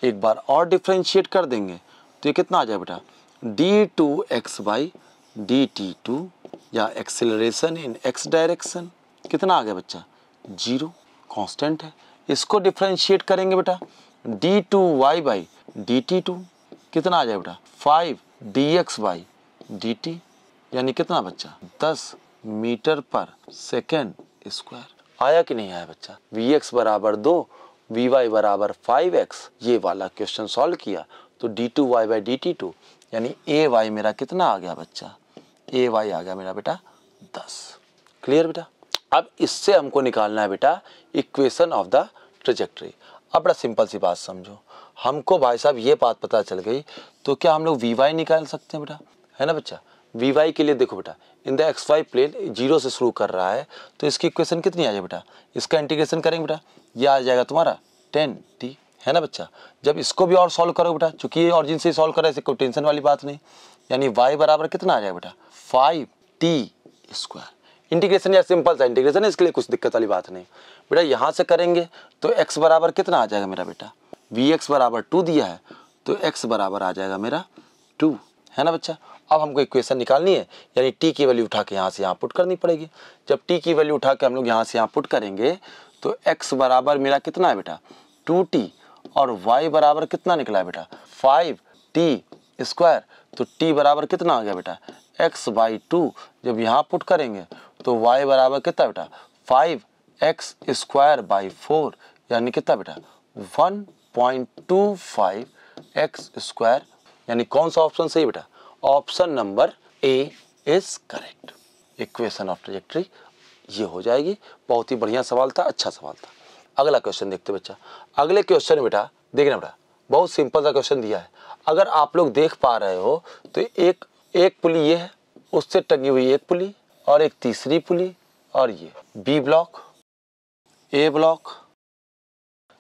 एक बार और डिफ्रेंशिएट कर देंगे तो ये कितना आ जाए बेटा, d2x बाई dt2 या एक्सेलरेशन इन x डायरेक्शन कितना आ गया बच्चा 0, कांस्टेंट है। इसको डिफ्रेंशिएट करेंगे बेटा, d2y बाई dt2 कितना आ जाए बेटा 5 dx बाई dt, यानी कितना बच्चा 10 मीटर पर सेकेंड स्क्वायर। आया कि नहीं आया बच्चा। vx बराबर 2, vy बराबर 5x, ये वाला क्वेश्चन सॉल्व किया तो d2y बाई dt2 यानी ay मेरा कितना आ गया बच्चा, ay आ गया मेरा बेटा 10। क्लियर बेटा। अब इससे हमको निकालना है बेटा इक्वेशन ऑफ द ट्रेजेक्टरी। अब बड़ा सिंपल सी बात समझो, हमको भाई साहब ये बात पता चल गई तो क्या हम लोग vy निकाल सकते हैं बेटा, है ना बच्चा। vy के लिए देखो बेटा, इन द xy प्लेन 0 से शुरू कर रहा है तो इसकी इक्वेशन कितनी आ जाए बेटा, इसका इंटीग्रेशन करेंगे बेटा, ये आ जाएगा तुम्हारा 10t, है ना बच्चा। जब इसको भी और सॉल्व करो बेटा, चूंकि ये ऑरिजिन से सॉल्व कर रहा है, कोई टेंशन वाली बात नहीं, यानी y बराबर कितना आ जाएगा बेटा 5t स्क्वायर। इंटीग्रेशन या सिंपल सा इंटीग्रेशन है, इसके लिए कुछ दिक्कत वाली बात नहीं बेटा। यहाँ से करेंगे तो x बराबर कितना आ जाएगा मेरा बेटा, vx बराबर 2 दिया है तो x बराबर आ जाएगा मेरा 2, है ना बच्चा। अब हमको इक्वेशन निकालनी है, यानी t की वैल्यू उठा के यहाँ से यहाँ पुट करनी पड़ेगी। जब t की वैल्यू उठा के हम लोग यहाँ से यहाँ पुट करेंगे तो x बराबर मेरा कितना है बेटा 2t और y बराबर कितना निकला है बेटा 5t स्क्वायर, तो t बराबर कितना आ गया बेटा x बाई 2। जब यहाँ पुट करेंगे तो y बराबर कितना बेटा 5x स्क्वायर बाई 4, यानी कितना बेटा 1.25x स्क्वायर। यानी कौन सा ऑप्शन सही बेटा, option number A is correct. Equation of trajectory ये हो जाएगी। बहुत ही बढ़िया सवाल था, अच्छा सवाल था। अगला क्वेश्चन देखते बच्चा। अगले क्वेश्चन बेटा देखना बेटा, बहुत सिंपल सा क्वेश्चन दिया है। अगर आप लोग देख पा रहे हो तो एक पुली ये है, उससे टंगी हुई एक पुली और एक तीसरी पुली, और ये बी ब्लॉक ए ब्लॉक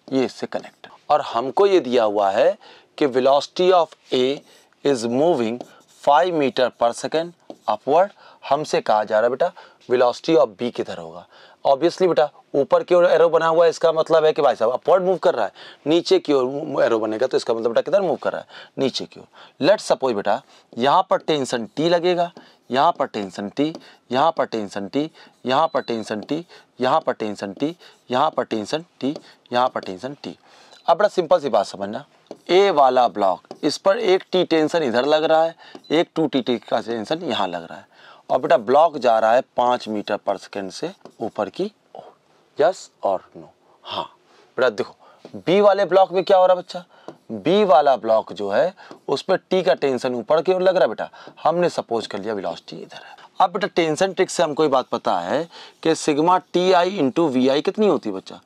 ये इससे कनेक्ट। और हमको ये दिया हुआ है कि velocity of A is moving 5 metre per second upward. हमसे कहा जा रहा है बेटा वेलोसिटी ऑफ बी किधर होगा। ऑब्वियसली बेटा ऊपर की ओर एरो बना हुआ है, इसका मतलब है कि भाई साहब अपवर्ड मूव कर रहा है। नीचे की ओर एरो बनेगा तो इसका मतलब बेटा किधर मूव कर रहा है, नीचे की ओर। लेट्स सपोज बेटा यहाँ पर टेंशन टी लगेगा, यहाँ पर टेंशन टी, यहाँ पर टेंशन टी, यहाँ पर टेंशन टी, यहाँ पर टेंशन टी, यहाँ पर टेंशन टी, यहाँ पर टेंशन टी। अब बड़ा सिंपल सी बात समझना, ए वाला ब्लॉक इस पर एक टी टेंशन इधर लग रहा है, एक 2t का टेंशन यहाँ लग रहा है, और बेटा ब्लॉक जा रहा है 5 मीटर पर सेकेंड से ऊपर की ओर। यस और नो। हाँ बेटा देखो बी वाले ब्लॉक में क्या हो रहा है बच्चा, बी वाला ब्लॉक जो है उस पर टी का टेंशन ऊपर की ओर लग रहा है बेटा। हमने सपोज कर लिया वेलोसिटी इधर है। अब बेटा टेंशन ट्रिक से हमको ये बात पता है कि sigma t i into v i कितनी होती है बच्चा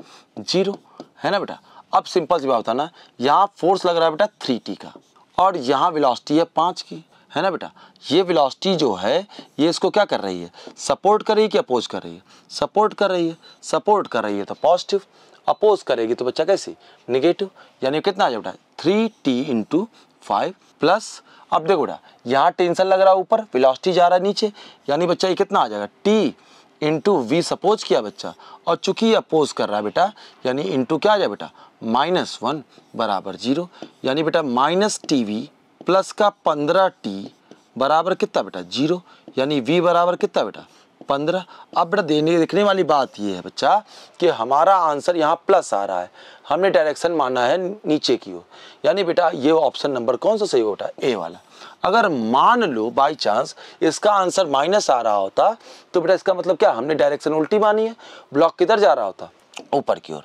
0, है ना बेटा। अब सिंपल सी बात होता ना, यहाँ फोर्स लग रहा है बेटा 3t का और यहाँ वेलोसिटी है 5 की, है ना बेटा। ये वेलोसिटी जो है ये इसको क्या कर रही है, सपोर्ट कर रही है कि अपोज कर रही है, सपोर्ट कर रही है। सपोर्ट कर रही है तो पॉजिटिव, अपोज करेगी तो बच्चा कैसी नेगेटिव। यानी कितना आ जाए बेटा 3t इंटू 5 प्लस, अब देखो बेटा यहाँ टेंशन लग रहा है ऊपर, वेलोसिटी जा रहा है नीचे, यानी बच्चा ये कितना आ जाएगा t इंटू वी सपोज किया बच्चा, और चूंकि ये अपोज कर रहा है बेटा यानी इंटू क्या आ जाए बेटा -1 बराबर 0। यानी बेटा -tv प्लस का 15t बराबर कितना बेटा 0, यानी v बराबर कितना बेटा 15। अब बेटा देखने वाली बात ये है बच्चा कि हमारा आंसर यहाँ प्लस आ रहा है, हमने डायरेक्शन माना है नीचे की ओर, यानी बेटा ये ऑप्शन नंबर कौन सा सही होता है, ए वाला। अगर मान लो बाई चांस इसका आंसर माइनस आ रहा होता तो बेटा इसका मतलब क्या, हमने डायरेक्शन उल्टी मानी है, ब्लॉक किधर जा रहा होता ऊपर की ओर।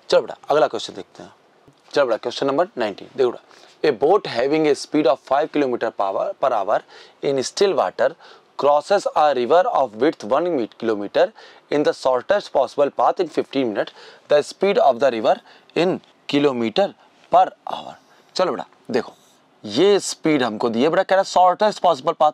चलो बेटा अगला क्वेश्चन देखते हैं। चलो बेटा क्वेश्चन नंबर 19 देखो बेटा, ए boat having a speed of 5 kilometre per hour in still water crosses a river of width 1 kilometer in the shortest possible path in 15 minutes. The speed of the river in kilometre per hour. चलो बेटा देखो ये speed हमको दी है बेटा, कह रहा है शॉर्टेस्ट पॉसिबल पाथ।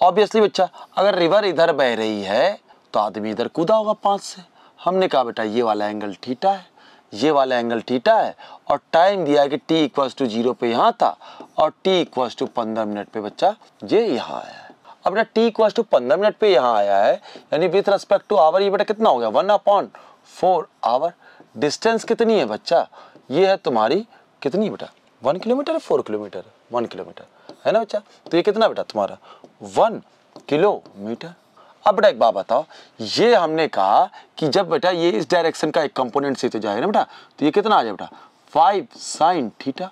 ऑब्वियसली बच्चा अगर रिवर इधर बह रही है तो आदमी इधर कूदा होगा 5 से। हमने कहा बेटा ये वाला एंगल थीटा है, ये वाला एंगल थीटा है, और टाइम दिया है कि t इक्वल्स टू 0 पे यहाँ था और t इक्वल्स टू 15 मिनट पे बच्चा ये यहाँ आया है। अब बेटा t इक्वल्स टू 15 मिनट पे यहाँ आया है, यानी विथ रेस्पेक्ट टू आवर ये बेटा कितना हो गया 1/4 आवर। डिस्टेंस कितनी है बच्चा, ये है तुम्हारी कितनी बेटा 1 किलोमीटर है 4 किलोमीटर 1 किलोमीटर है ना बच्चा। तो ये कितना बेटा तुम्हारा 1 किलोमीटर। अब बेटा एक बात बताओ, ये हमने कहा कि जब बेटा ये इस डायरेक्शन का एक कंपोनेंट से तो जाएगा ना बेटा, तो ये कितना आ जाए बेटा 5 साइन थीटा,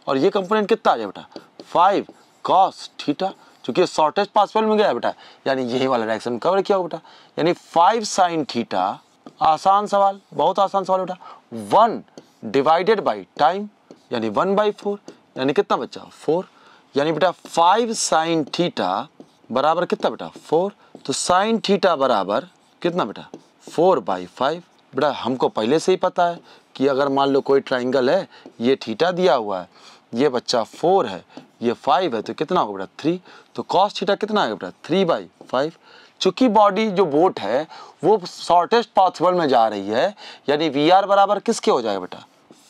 और ये कंपोनेंट कितना आ जाए बेटा 5 कॉस थीटा, क्योंकि शॉर्टेस्ट पॉसिबल में गया बेटा, यानी यही वाला डायरेक्शन कवर किया होगा बेटा, यानी 5 साइन थीटा। आसान सवाल, बहुत आसान सवाल बेटा। 1 डिवाइडेड बाई टाइम यानी 1/4, यानी कितना बच्चा 4, यानी बेटा 5 साइन थीटा बराबर कितना बेटा 4। तो साइन थीटा बराबर कितना बेटा 4/5। बेटा हमको पहले से ही पता है कि अगर मान लो कोई ट्राइंगल है, ये थीटा दिया हुआ है, ये बच्चा 4 है, ये 5 है, तो कितना होगा बेटा 3। तो कॉस थीटा कितना आएगा बेटा 3/5। चूंकि बॉडी जो बोट है वो शॉर्टेस्ट पॉसिबल में जा रही है, यानी वी आर बराबर किसके हो जाएगा बेटा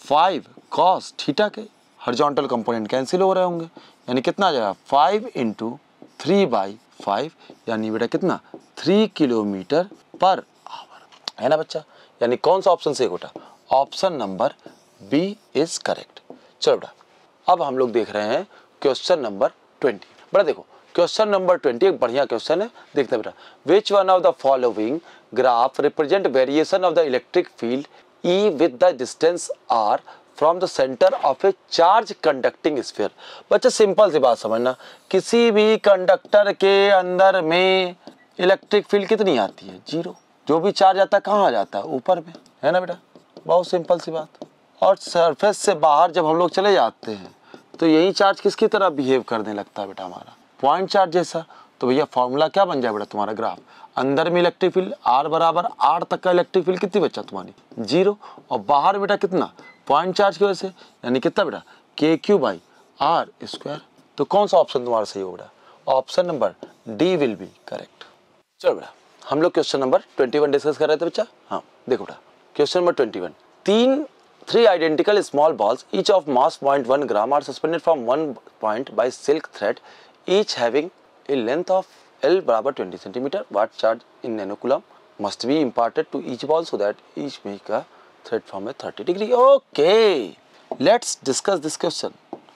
5 कॉस थीटा के। हॉरिजॉन्टल कंपोनेंट कैंसिल हो रहे होंगे, यानी कितना आ जाएगा 5 × 3/5, यानी बेटा कितना 3 किलोमीटर पर आवर है ना बच्चा। यानी कौन सा ऑप्शन सही बेटा, option number B is correct. चलो बेटा अब हम लोग देख रहे हैं क्वेश्चन नंबर 20। बेटा देखो क्वेश्चन नंबर 20 एक बढ़िया क्वेश्चन है, देखते हैं बेटा। Which one of the following graph represent variation of the electric field E with the distance R from the center of a charge conducting sphere। बच्चा सिंपल सी बात समझना, किसी भी कंडक्टर के अंदर में इलेक्ट्रिक फील्ड कितनी आती है 0। जो भी चार्ज आता है कहाँ आ जाता है ऊपर में, है ना बेटा, बहुत सिंपल सी बात। और सरफेस से बाहर जब हम लोग चले जाते हैं तो यही चार्ज किसकी तरह बिहेव करने लगता है बेटा, हमारा पॉइंट चार्ज जैसा। तो भैया फॉर्मूला क्या बन जाए बेटा तुम्हारा ग्राफ, अंदर में इलेक्ट्रिक फील्ड R बराबर R तक का इलेक्ट्रिक फील्ड कितनी बच्चा तुम्हारी 0, और बाहर बेटा कितना पॉइंट चार्ज की वजह से, यानी कितना बेटा KQ/R²। तो कौन सा ऑप्शन तुम्हारा सही होगा बेटा, option number D will B correct. चलो बेटा हम लोग क्वेश्चन नंबर 21 डिस्कस कर रहे थे बच्चा। हाँ देखो बेटा question number 21, three identical small balls each of mass 0.1 gram are suspended from one point by silk thread, each having a length of L बराबर 20 centimeter. What charge in nanocoulomb must be imparted to each ball so that each make a thread from a 30 degree? Okay, let's discuss this question.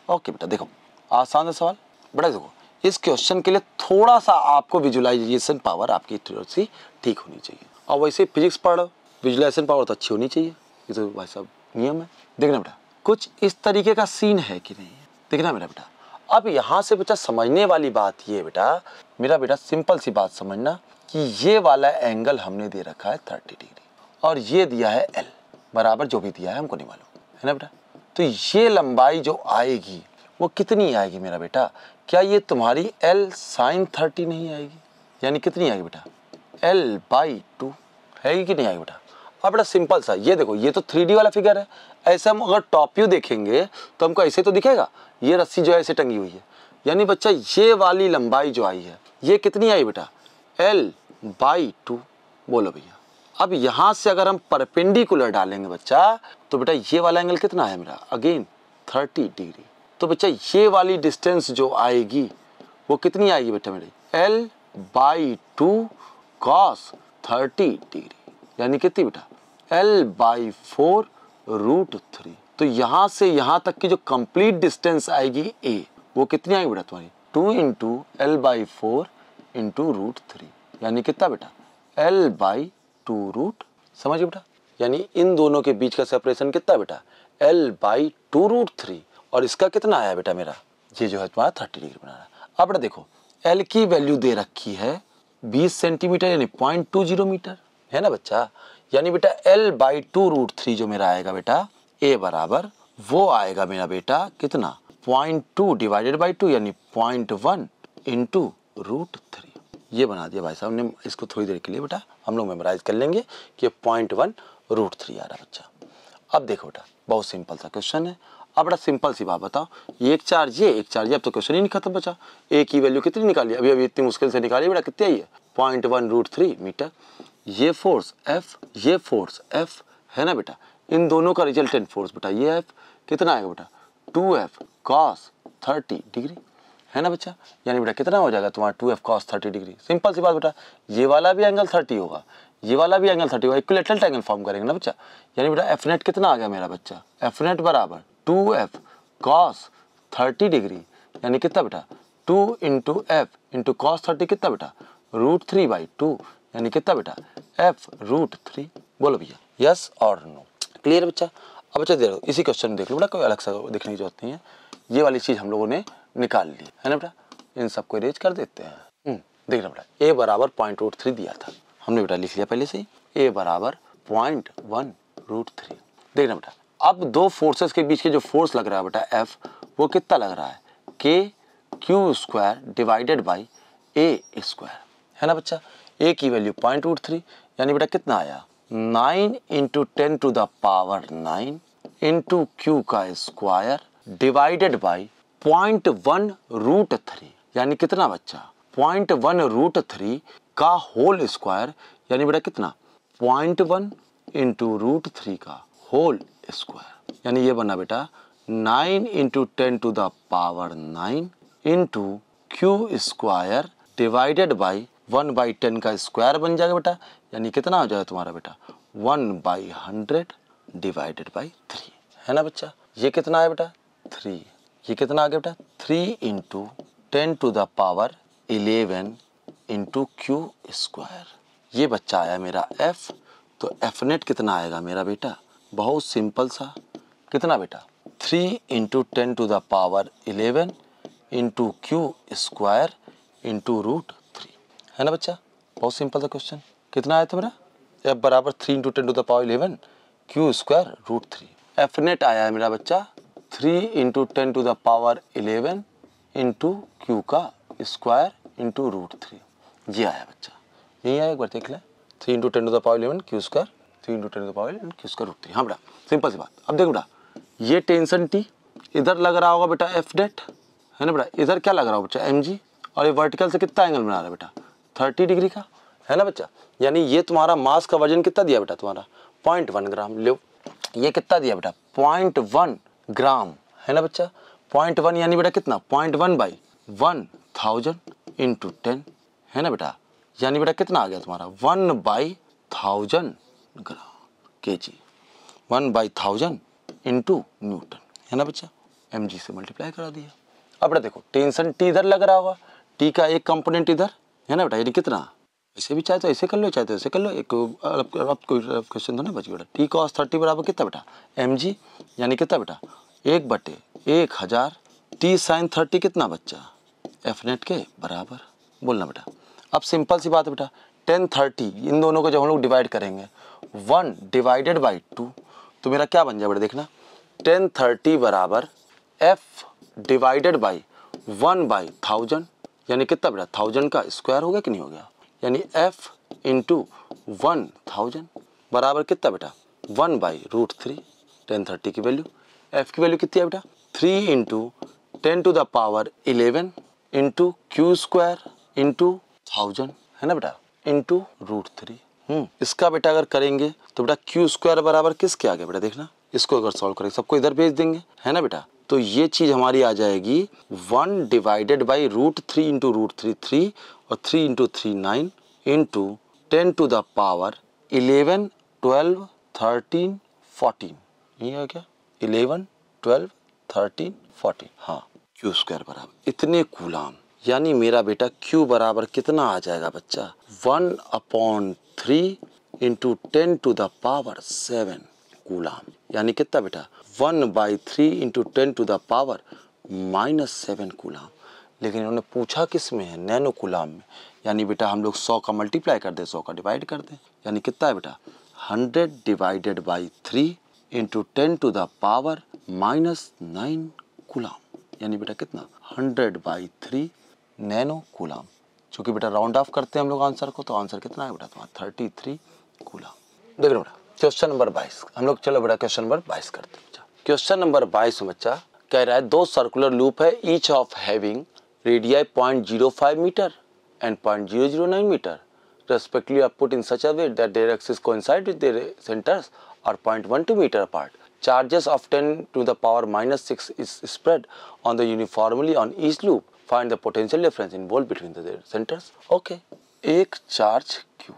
Okay बेटा देखो आसान है सवाल। बेटा देखो इस question के लिए थोड़ा सा आपको विजुअलाइजेशन पावर आपकी थोड़ी सी ठीक होनी चाहिए, और वैसे फिजिक्स पढ़ लो विजुअलाइजेशन पावर तो अच्छी होनी चाहिए, ये तो भाई साहब नियम है। देखना बेटा कुछ इस तरीके का सीन है कि नहीं, देखना बेटा। अब यहाँ से बच्चा समझने वाली बात ये बेटा, मेरा बेटा सिंपल सी बात समझना कि ये वाला एंगल हमने दे रखा है 30 डिग्री, और ये दिया है L बराबर जो भी दिया है हमको नहीं मालूम, है ना बेटा। तो ये लंबाई जो आएगी वो कितनी आएगी मेरा बेटा, क्या ये तुम्हारी L sin 30 नहीं आएगी, यानी कितनी आएगी बेटा L/2 है कि नहीं आएगी बेटा। अब बेटा सिंपल सा ये देखो, ये तो 3D वाला फिगर है, ऐसे हम अगर टॉप व्यू देखेंगे तो हमको ऐसे तो दिखेगा, ये रस्सी जो है ऐसे टंगी हुई है, यानी बच्चा ये वाली लंबाई जो आई है ये कितनी आई बेटा L/2। बोलो भैया अब यहाँ से अगर हम परपेंडिकुलर डालेंगे बच्चा तो बेटा ये वाला एंगल कितना है मेरा अगेन 30 डिग्री। तो बच्चा ये वाली डिस्टेंस जो आएगी वो कितनी आएगी बेटा मेरी L/2 cos 30 डिग्री, यानी कितनी बेटा L/4 √3। तो यहाँ से यहाँ तक की जो कंप्लीट डिस्टेंस आएगी A वो कितनी आएगी बेटा तुम्हारी 2 × L/4 × √3, यानी कितना बेटा L/2 समझिए बेटा, यानी इन दोनों के बीच का सेपरेशन कितना बेटा L/2 √3, और इसका कितना आया बेटा मेरा ये जो है तुम्हारा 30 डिग्री बना रहा है। अब बेटा देखो L की वैल्यू दे रखी है 20 सेंटीमीटर यानी 0.20 मीटर, है ना बच्चा, यानी बेटा L/2 √3 जो मेरा आएगा बेटा A बराबर वो आएगा मेरा बेटा कितना 0.2 डिवाइडेड बाई 2 यानी 0.1 × √3। ये बना दिया भाई साहब ने। इसको थोड़ी देर के लिए बेटा हम लोग मेमोराइज कर लेंगे कि 0.1√3 आ रहा बच्चा। अब देखो बेटा बहुत सिंपल सा क्वेश्चन है। अब बड़ा सिंपल सी बात बताओ, ये एक चार्ज ये एक चार्ज, अब तो क्वेश्चन ही नहीं खत्म बचा। ए की वैल्यू कितनी निकाली अभी अभी इतनी मुश्किल से निकाली बेटा, कितनी आई है 0.1√3 मीटर। ये फोर्स F है ना बेटा, इन दोनों का रिजल्टेंट फोर्स बेटा ये F कितना आएगा बेटा 2F cos 30 डिग्री है ना बच्चा। यानी बेटा कितना हो जाएगा तुम्हारा 2F cos 30 डिग्री। सिंपल सी बात बेटा, ये वाला भी एंगल 30 होगा, ये वाला भी एंगल 30 होगा, इक्विलेटरल एंगल फॉर्म करेंगे ना बच्चा। यानी बेटा एफ नेट कितना आ गया मेरा बच्चा, एफ नेट बराबर 2F cos 30 डिग्री, यानी कितना बेटा 2 इंटू एफ इंटू कॉस 30 कितना बेटा √3/2, यानी कितना बेटा F√3। बोलो भैया यस और नो, क्लियर बच्चा। अब बच्चा दे दो इसी क्वेश्चन में देख लो बेटा, कोई अलग सा देखने की जरूरत नहीं है। ये वाली चीज हम लोगों ने निकाल ली है ना बेटा, इन सबको इरेज कर देते हैं। देखना बेटा ए बराबर 0.3 दिया था हमने बेटा, लिख लिया पहले से ही, ए बराबर 0.1√3। देखना बेटा अब दो फोर्सेस के बीच के जो फोर्स लग रहा है बेटा एफ, वो कितना लग रहा है KQ² डिवाइडेड बाई A² है ना बच्चा। ए की वैल्यू 0.3 यानी बेटा कितना आया 9 into 10 to the power 9 into Q का स्क्वायर डिवाइडेड बाई 0.1√3, यानी कितना बच्चा 0.1√3 का होल स्क्वायर, यानी बेटा कितना 0.1 इंटू √3 का होल स्क्वायर, यानी ये बना बेटा 9 into 10 to the power 9 into Q square divided by 1/10 का स्क्वायर बन जाएगा बेटा, यानी कितना हो जाएगा तुम्हारा बेटा 1/100 डिवाइडेड बाई 3 है ना बच्चा। ये कितना है बेटा 3, ये कितना आ गया बेटा 3 into 10 to the power 11 into Q square, ये बच्चा आया मेरा F। तो F नेट कितना आएगा मेरा बेटा, बहुत सिंपल सा, कितना बेटा 3 into 10 to the power 11 into Q square into √3 है ना बच्चा। बहुत सिंपल सा क्वेश्चन, कितना आया था मेरा F बराबर 3 into 10 to the power 11 Q square √3। F net आया है मेरा बच्चा 3 into 10 to the power 11 into Q का स्क्वायर इंटू √3, ये आया बच्चा, यही आया, एक बार देख ले 3 into 10 to the power 11 Q square 3 into 10 to the power 11 Q square √3। हाँ बेटा सिंपल सी बात। अब देखो बेटा ये टेंशन T इधर लग रहा होगा बेटा F डेट है ना बेटा, इधर क्या लग रहा होगा बच्चा mg, और ये वर्टिकल से कितना एंगल बना रहा है बेटा 30 डिग्री का है ना बच्चा। यानी ये तुम्हारा मास का वजन कितना दिया बेटा तुम्हारा 0.1 ग्राम, लो ये कितना दिया बेटा 0.1 ग्राम है ना बच्चा। 0.1 यानी बेटा कितना 0.1/1000 इंटू 10 है ना बेटा, यानी बेटा कितना आ गया तुम्हारा 1/1000 ग्राम kg, 1/1000 इंटू न्यूटन है ना बच्चा, mg से मल्टीप्लाई करा दिया। अब बेटा देखो टेंशन T इधर लग रहा होगा, T का एक कंपोनेंट इधर है ना बेटा, यानी कितना ऐसे भी चाहे तो ऐसे कर लो चाहे तो ऐसे कर लो, एक अब कोई क्वेश्चन तो नहीं बच गया बेटा। T cos 30 बराबर कितना बेटा mg, यानी कितना बेटा 1/1000 T sin 30 कितना बच्चा F नेट के बराबर, बोलना बेटा। अब सिंपल सी बात है बेटा 10 30 इन दोनों को जब हम लोग डिवाइड करेंगे 1 डिवाइडेड बाई 2 तो मेरा क्या बन जाए बेटा, देखना 10 30 बराबर F डिवाइडेड बाई 1/1000, यानी कितना बेटा 1000 का स्क्वायर हो गया कि नहीं हो गया, यानी F इंटू 1000 बराबर कितना बेटा 1/√3। 10 30 की वैल्यू, F की वैल्यू कितनी है बेटा 3 into 10 to the power 11 into Q square into 1000 है ना बेटा इंटू √3। इसका बेटा अगर करेंगे तो बेटा क्यू स्क्वायर बराबर किसके आ गया बेटा, देखना इसको अगर सॉल्व करेंगे सबको इधर भेज देंगे है ना बेटा, तो ये चीज हमारी आ जाएगी 1 डिवाइडेड बाई √3 इंटू √3 3 और 3 into 3 9 into 10 to the power 11 12 13 14, ये है क्या 11 12 13 14, हाँ क्यू स्क्वायर बराबर इतने कूलाम, यानी मेरा बेटा Q बराबर कितना आ जाएगा बच्चा 1/3 into 10 to the power 7 coulomb, यानी कितना बेटा 1/3 into 10 to the power -7 coulomb. लेकिन इन्होंने पूछा किस में है, नैनो कूलाम में, यानी बेटा हम लोग 100 का मल्टीप्लाई कर दें 100 का डिवाइड कर दें, यानी कितना है बेटा 100 divided by 3 into 10 to the power -9 coulomb, यानी बेटा कितना 100/3 नैनो कूलाम। चूंकि बेटा राउंड ऑफ करते हैं हम लोग आंसर को, तो आंसर कितना है बेटा तुम्हारा 33 कूलम। देख लो बेटा क्वेश्चन नंबर 22 हम लोग, चलो बेटा क्वेश्चन नंबर 22 करते हैं बच्चा। क्वेश्चन नंबर 22 में बच्चा कह रहा है दो सर्कुलर लूप है, each of having radii 0.05 metre and 0.009 metre respectively are put in such a way that their axes coincide with their centers or 0.12 meter apart. Charges of 10 to the power -6 is spread on the uniformly on each loop. Find the potential difference involved between their centers. Okay. एक charge Q,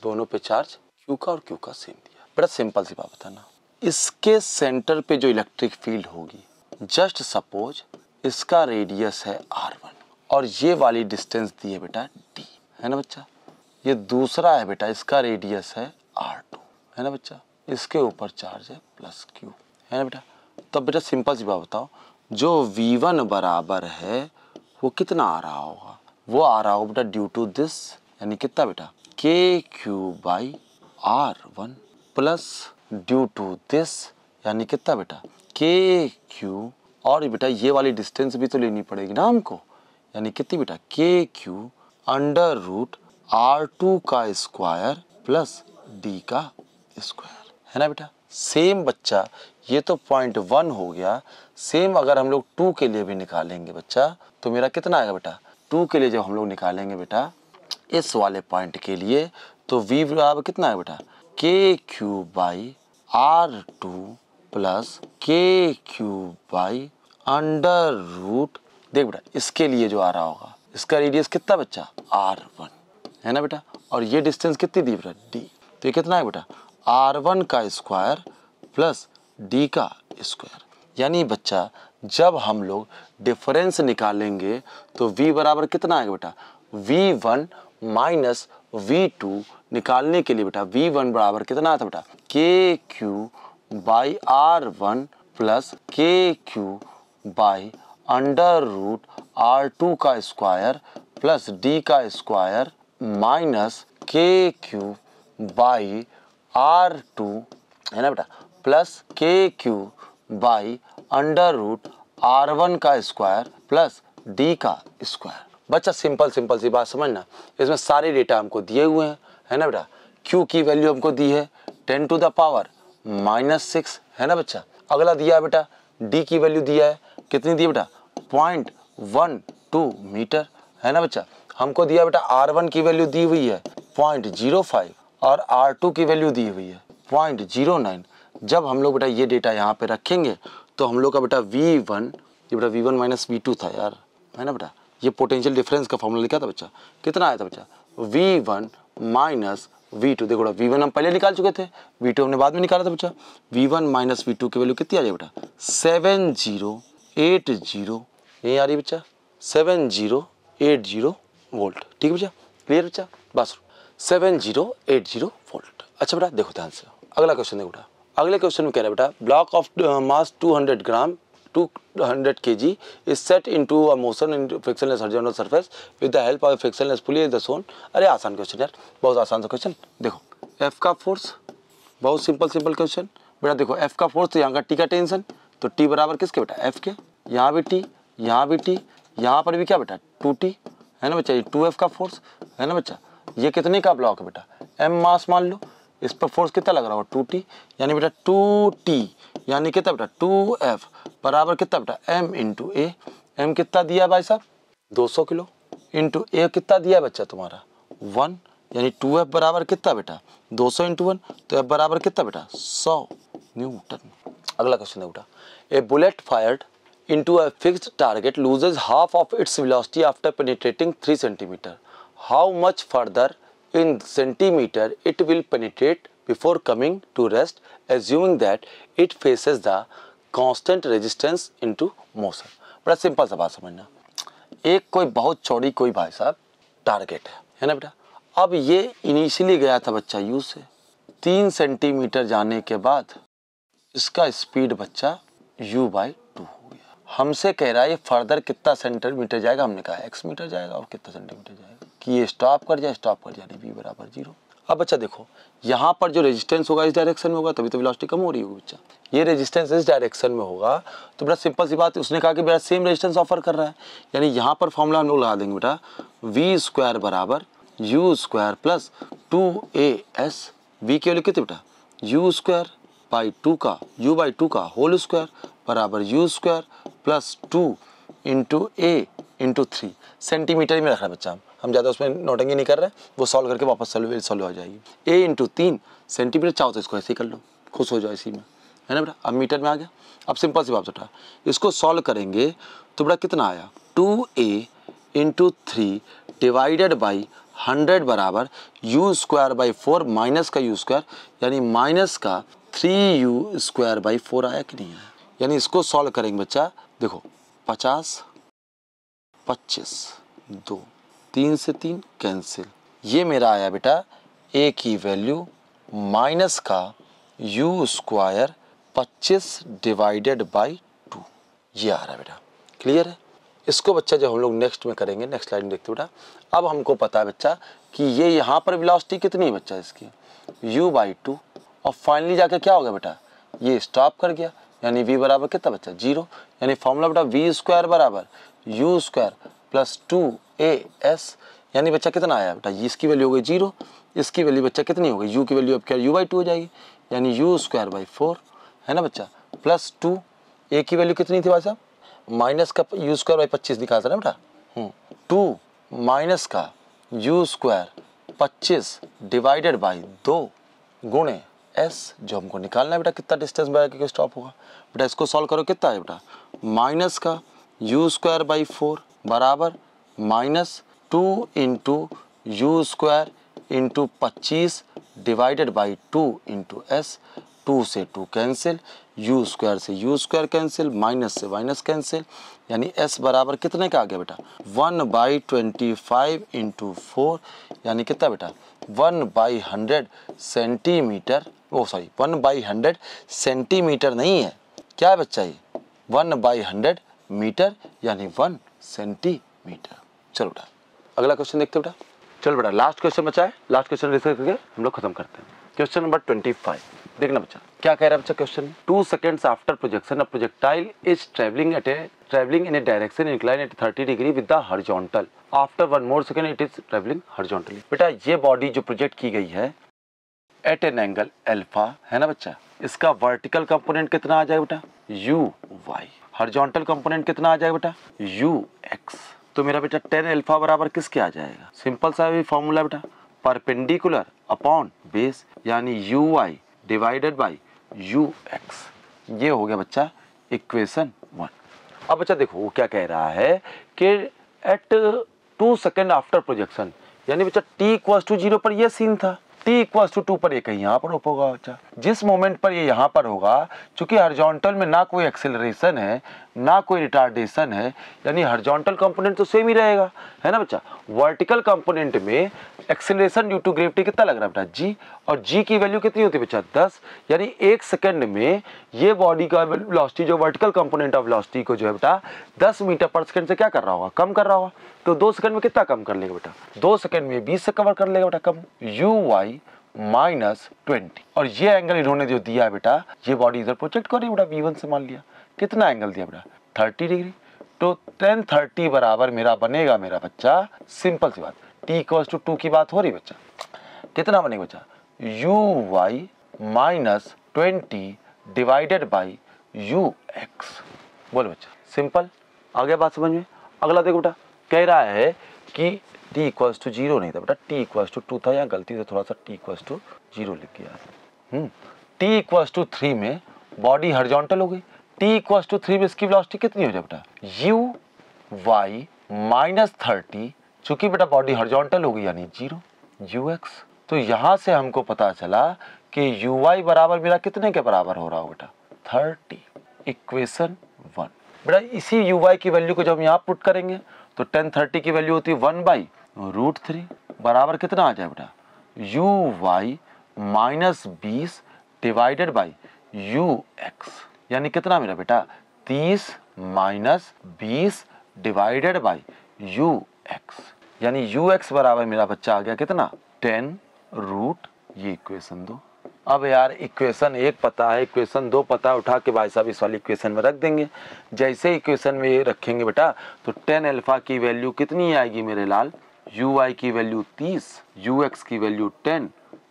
दोनों पे charge Q का और Q का same दिया। बड़ा simple सी बात बताना, इसके सेंटर पे जो इलेक्ट्रिक फील्ड होगी, जस्ट सपोज इसका रेडियस है R1 और ये वाली डिस्टेंस दी है बेटा D, है ना बच्चा। ये दूसरा है बेटा, इसका रेडियस है R2, है ना बच्चा। इसके ऊपर चार्ज है +Q, है ना बेटा। तब बेटा सिंपल सी बात बताओ, जो V1 बराबर है वो कितना आ रहा होगा, वो आ रहा होगा बेटा ड्यू टू दिस, यानी कितना बेटा KQ/R1 plus due to this, यानी कितना बेटा KQ, और बेटा ये वाली डिस्टेंस भी तो लेनी पड़ेगी ना हमको, यानी कितनी बेटा KQ √R2 का स्क्वायर प्लस D का स्क्वायर, है ना बेटा। सेम बच्चा ये तो 0.1 हो गया, सेम अगर हम लोग 2 के लिए भी निकालेंगे बच्चा, तो मेरा कितना आएगा बेटा 2 के लिए जब हम लोग निकालेंगे बेटा इस वाले पॉइंट के लिए, तो V बराबर कितना है बेटा KQ/R2 प्लस KQ/√, देख बेटा इसके लिए जो आ रहा होगा, इसका रेडियस कितना बच्चा R1, है ना बेटा, और ये डिस्टेंस कितनी दी बेटा D, तो ये कितना है बेटा R1 का स्क्वायर प्लस D का स्क्वायर। यानी बच्चा जब हम लोग डिफरेंस निकालेंगे तो V बराबर कितना आएगा बेटा V1 माइनस V2 निकालने के लिए बेटा V1 बराबर कितना आता बेटा KQ/R1 प्लस KQ/√R2 का स्क्वायर प्लस D का स्क्वायर माइनस KQ/R2, है ना बेटा, प्लस KQ/√R1 का स्क्वायर प्लस D का स्क्वायर। बच्चा सिंपल सी बात समझना, इसमें सारे डेटा हमको दिए हुए हैं, है ना बेटा। Q की वैल्यू हमको दी है 10 टू द पावर -6, है ना बच्चा। अगला दिया है बेटा D की वैल्यू दिया है, कितनी दी है बेटा 0.12 मीटर, है ना बच्चा। हमको दिया बेटा R1 की वैल्यू दी हुई है 0.05 और R2 की वैल्यू दी हुई है 0.09। जब हम लोग बेटा ये डेटा यहाँ पे रखेंगे तो हम लोग का बेटा V1, ये बेटा V1 माइनस V2 था यार, है ना बेटा। ये पोटेंशियल डिफरेंस का फॉर्मूला लिखा था बच्चा, कितना आया था बच्चा V1 माइनस V2। देखो बेटा V1 हम पहले निकाल चुके थे, V2 हमने बाद में निकाला था बच्चा। V1 माइनस V2 की वैल्यू कितनी आ जाए बेटा 7080, यही आ रही बच्चा 7080 वोल्ट। ठीक है बच्चा, क्लियर बच्चा, बस 7080 वोल्ट। अच्छा बेटा देखो ध्यान से, अगला क्वेश्चन देखो बेटा। अगले क्वेश्चन में कह रहा है बेटा block of mass 200 gram 200 kg is set into a motion in frictionless horizontal surface with the help of a frictionless pulley is shown। अरे आसान क्वेश्चन यार, बहुत आसान सा क्वेश्चन। देखो F का फोर्स, बहुत सिंपल क्वेश्चन बेटा। देखो F का फोर्स, तो यहाँ का T का टेंशन, तो T बराबर किसके बेटा F के, यहाँ भी T, यहाँ भी T, यहाँ पर भी क्या बेटा 2T, है ना बच्चा। ये 2F का फोर्स, है ना बच्चा। ये कितने का ब्लॉक है बेटा M मास मान लो, इस पर फोर्स कितना लग रहा होगा 2T, यानी बेटा 2T यानी कितना बेटा 2F बराबर कितना बेटा M इंटू A। M कितना दिया है भाई साहब 200 किलो, इंटू A कितना दिया है बच्चा तुम्हारा 1, यानी 2F बराबर कितना बेटा 200 इंटू 1, तो F बराबर कितना बेटा 100 न्यूटन। अगला क्वेश्चन है बेटा, a bullet fired into a fixed target loses half of its velocity after penetrating 3 centimeter. How much further in centimeter it will penetrate before coming to rest, assuming that it faces the constant resistance into motion। बड़ा simple सा बात समझना, एक कोई बहुत चौड़ी कोई भाई साहब टारगेट है ना बेटा। अब ये इनिशियली गया था बच्चा U से, 3 सेंटीमीटर जाने के बाद इसका स्पीड बच्चा U/2 हो गया। हमसे कह रहा है ये फर्दर कितना सेंटीमीटर जाएगा, हमने कहा x मीटर जाएगा, और कितना सेंटीमीटर जाएगा कि ये स्टॉप कर जाए, यानी v बराबर 0। अब बच्चा देखो यहाँ पर जो रेजिस्टेंस होगा इस डायरेक्शन में होगा, तभी तो वेलोसिटी कम हो रही होगी बच्चा। ये रेजिस्टेंस इस डायरेक्शन में होगा तो बड़ा सिंपल सी बात है, उसने कहा कि बेटा सेम रेजिस्टेंस ऑफर कर रहा है, यानी यहाँ पर फॉर्मूला हम लोग लगा देंगे बेटा v² बराबर u² प्लस 2as। v की वैल्यू कितनी बेटा u² बाई 2 का u/2 का होल स्क्वायर बराबर u² plus 2 into a into 3। Centimetre में रख रहा है बच्चा, हम ज़्यादा उसमें नोटेंगे नहीं कर रहे, वो सॉल्व करके वापस सॉल्व हो जाएगी। a इंटू 3 सेंटीमीटर चाहो तो इसको ऐसे ही कर लो, खुश हो जाओ इसी में, है ना बेटा। अब मीटर में आ गया। अब सिंपल सी बात बेटा, इसको सॉल्व करेंगे तो बेटा कितना आया 2a इंटू 3 डिवाइडेड बाई 100 बराबर u² बाई 4 माइनस का u², यानी माइनस का 3u² बाई 4 आया कि नहीं आया। यानी इसको सॉल्व करेंगे बच्चा, देखो 50 25 2 3 से 3 कैंसिल, ये मेरा आया बेटा a की वैल्यू माइनस का u² 25 डिवाइडेड बाई 2, ये आ रहा है बेटा। क्लियर है। इसको बच्चा जब हम लोग नेक्स्ट में करेंगे, नेक्स्ट स्लाइड में देखते बेटा, अब हमको पता है बच्चा कि ये यहाँ पर वेलोसिटी कितनी है बच्चा इसकी u/2, और फाइनली जाके क्या हो गया बेटा ये स्टॉप कर गया, यानी v बराबर कितना बच्चा 0, यानी फॉर्मूला बेटा v² बराबर u² प्लस 2as, यानी बच्चा कितना आया बेटा इसकी वैल्यू हो गई 0, इसकी वैल्यू बच्चा कितनी हो गई u की वैल्यू अब क्या u/2 हो जाएगी, यानी u² बाई 4, है ना बच्चा, प्लस 2 a की वैल्यू कितनी थी भाई साहब माइनस का u² बाई 25 निकाला था ना बेटा, 2 माइनस का u² 25 डिवाइडेड बाई 2 गुणे s, जो हमको निकालना है बेटा कितना डिस्टेंस बाय स्टॉप होगा बेटा। इसको सॉल्व करो कितना है बेटा माइनस का u² बाई 4 बराबर minus 2 into u² into 25 divided by 2 into s, 2 से 2 कैंसिल, u² से u² कैंसिल, माइनस से माइनस कैंसिल, यानी s बराबर कितने का आ गया बेटा 1/25 इंटू 4, यानी कितना बेटा 1/100 सेंटीमीटर, ओ सॉरी 1/100 सेंटीमीटर नहीं है, क्या है बच्चा ये 1/100 मीटर, यानी 1 सेंटीमीटर। चलो बेटा अगला क्वेश्चन देखते बेटा। चलो बेटा लास्ट क्वेश्चन बचा है, लास्ट क्वेश्चन डिस्कस करके हम लोग खत्म करते हैं। क्वेश्चन नंबर 25 देखना बच्चा क्या कह रहा है बच्चा question. 2 seconds after projection a projectile is travelling in a direction incline at 30 degree with the horizontal, after 1 more second it is travelling horizontally. बेटा ये बॉडी जो प्रोजेक्ट की गई है एट एन एंगल अल्फा, है ना बच्चा, इसका वर्टिकल कंपोनेंट कितना आ जाएगा बेटा uy, हॉरिजॉन्टल कंपोनेंट कितना आ जाएगा बेटा ux। तो मेरा बेटा tan अल्फा बराबर किसके आ जाएगा, सिंपल सा भी फॉर्मूला बेटा परपेंडिकुलर अपॉन बेस, यानी uy डिवाइडेड बाई ux, ये हो गया बच्चा इक्वेशन 1। अब बच्चा देखो वो क्या कह रहा है कि एट 2 seconds आफ्टर प्रोजेक्शन, यानी बच्चा t = 0 पर ये सीन था, t = 2 पर ये कहीं यहाँ पर होगा बच्चा। जिस मोमेंट पर ये यहाँ पर होगा, चूंकि हॉरिजॉन्टल में ना कोई एक्सेलरेशन है ना कोई रिटार्डेशन है, यानी हॉरिजॉन्टल कंपोनेंट तो सेम ही रहेगा, है ना बच्चा। वर्टिकल कंपोनेंट में एक्सेलरेशन ड्यू टू ग्रेविटी कितना लग रहा है बेटा g, और g की वैल्यू कितनी होती है बच्चा 10, यानी 1 सेकंड में ये बॉडी का वेलोसिटी जो वर्टिकल कंपोनेंट ऑफ वेलोसिटी को जो है बेटा 10 मीटर पर सेकंड से क्या कर रहा होगा कम कर रहा होगा। तो 2 सेकंड में कितना कम कर लेगा बेटा 2 सेकंड में 20 से कवर कर लेगा बेटा कम, uy -20। और ये एंगल इन्होंने जो दिया है बेटा, ये बॉडी इधर प्रोजेक्ट कर रही है बेटा v1 से, मान लिया कितना एंगल दिया बेटा 30 डिग्री। तो tan 30 बराबर मेरा बनेगा मेरा बच्चा, सिंपल सी बात t = 2 की बात हो रही बच्चा, कितना बनेगा बच्चा uy -20 डिवाइडेड बाई ux। बोलो बच्चा सिंपल आ गया बात समझ में। अगला देखो बेटा कह रहा है कि t = 0 नहीं था बेटा, t = 2 था, यहाँ गलती से थोड़ा सा t = 0 लिख गया। t = 3 में बॉडी हॉरिजॉन्टल हो गई, t = 3 में इसकी वेलोसिटी कितनी हो जाए बेटा uy -30, चूंकि बेटा बॉडी हॉरिजॉन्टल हो गई यानी 0 ux। तो यहाँ से हमको पता चला कि uy बराबर मेरा कितने के बराबर हो रहा हो बेटा 30, इक्वेशन 1। बेटा इसी uy की वैल्यू को जब हम यहाँ पुट करेंगे तो tan 30 की वैल्यू होती है 1/√3 बराबर कितना आ जाए बेटा uy -20 डिवाइडेड बाई ux, यानी कितना मेरा बेटा 30 - 20 डिवाइडेड बाई ux, यानी ux बराबर मेरा बच्चा आ गया कितना 10 रूट ये इक्वेशन 2। अब यार इक्वेशन 1 पता है, इक्वेशन 2 पता है, उठा के भाई साहब इस वाली इक्वेशन में रख देंगे। जैसे इक्वेशन में ये रखेंगे बेटा तो टेन अल्फा की वैल्यू कितनी आएगी मेरे लाल, यू आई की वैल्यू 30, यू एक्स की वैल्यू 10,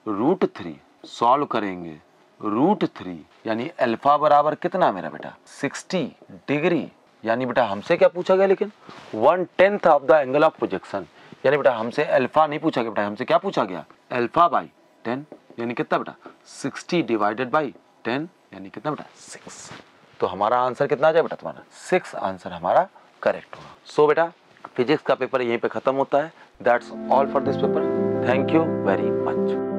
रूट 3 सॉल्व करेंगे, रूट 3 यानी अल्फा बराबर कितना मेरा बेटा 60 डिग्री। यानी बेटा हमसे क्या पूछा गया, लेकिन 1/10 of the angle of projection. यानी बेटा हमसे अल्फा नहीं पूछा गया, बेटा हमसे क्या पूछा गया, अल्फा बाई 10 यानी कितना बेटा 60 डिवाइडेड बाई 10 यानी कितना बेटा 6। तो हमारा आंसर कितना आ जाए बेटा तुम्हारा 6 आंसर हमारा करेक्ट होगा। सो बेटा फिजिक्स का पेपर यहीं पे खत्म होता है। That's all for this paper. Thank you very much.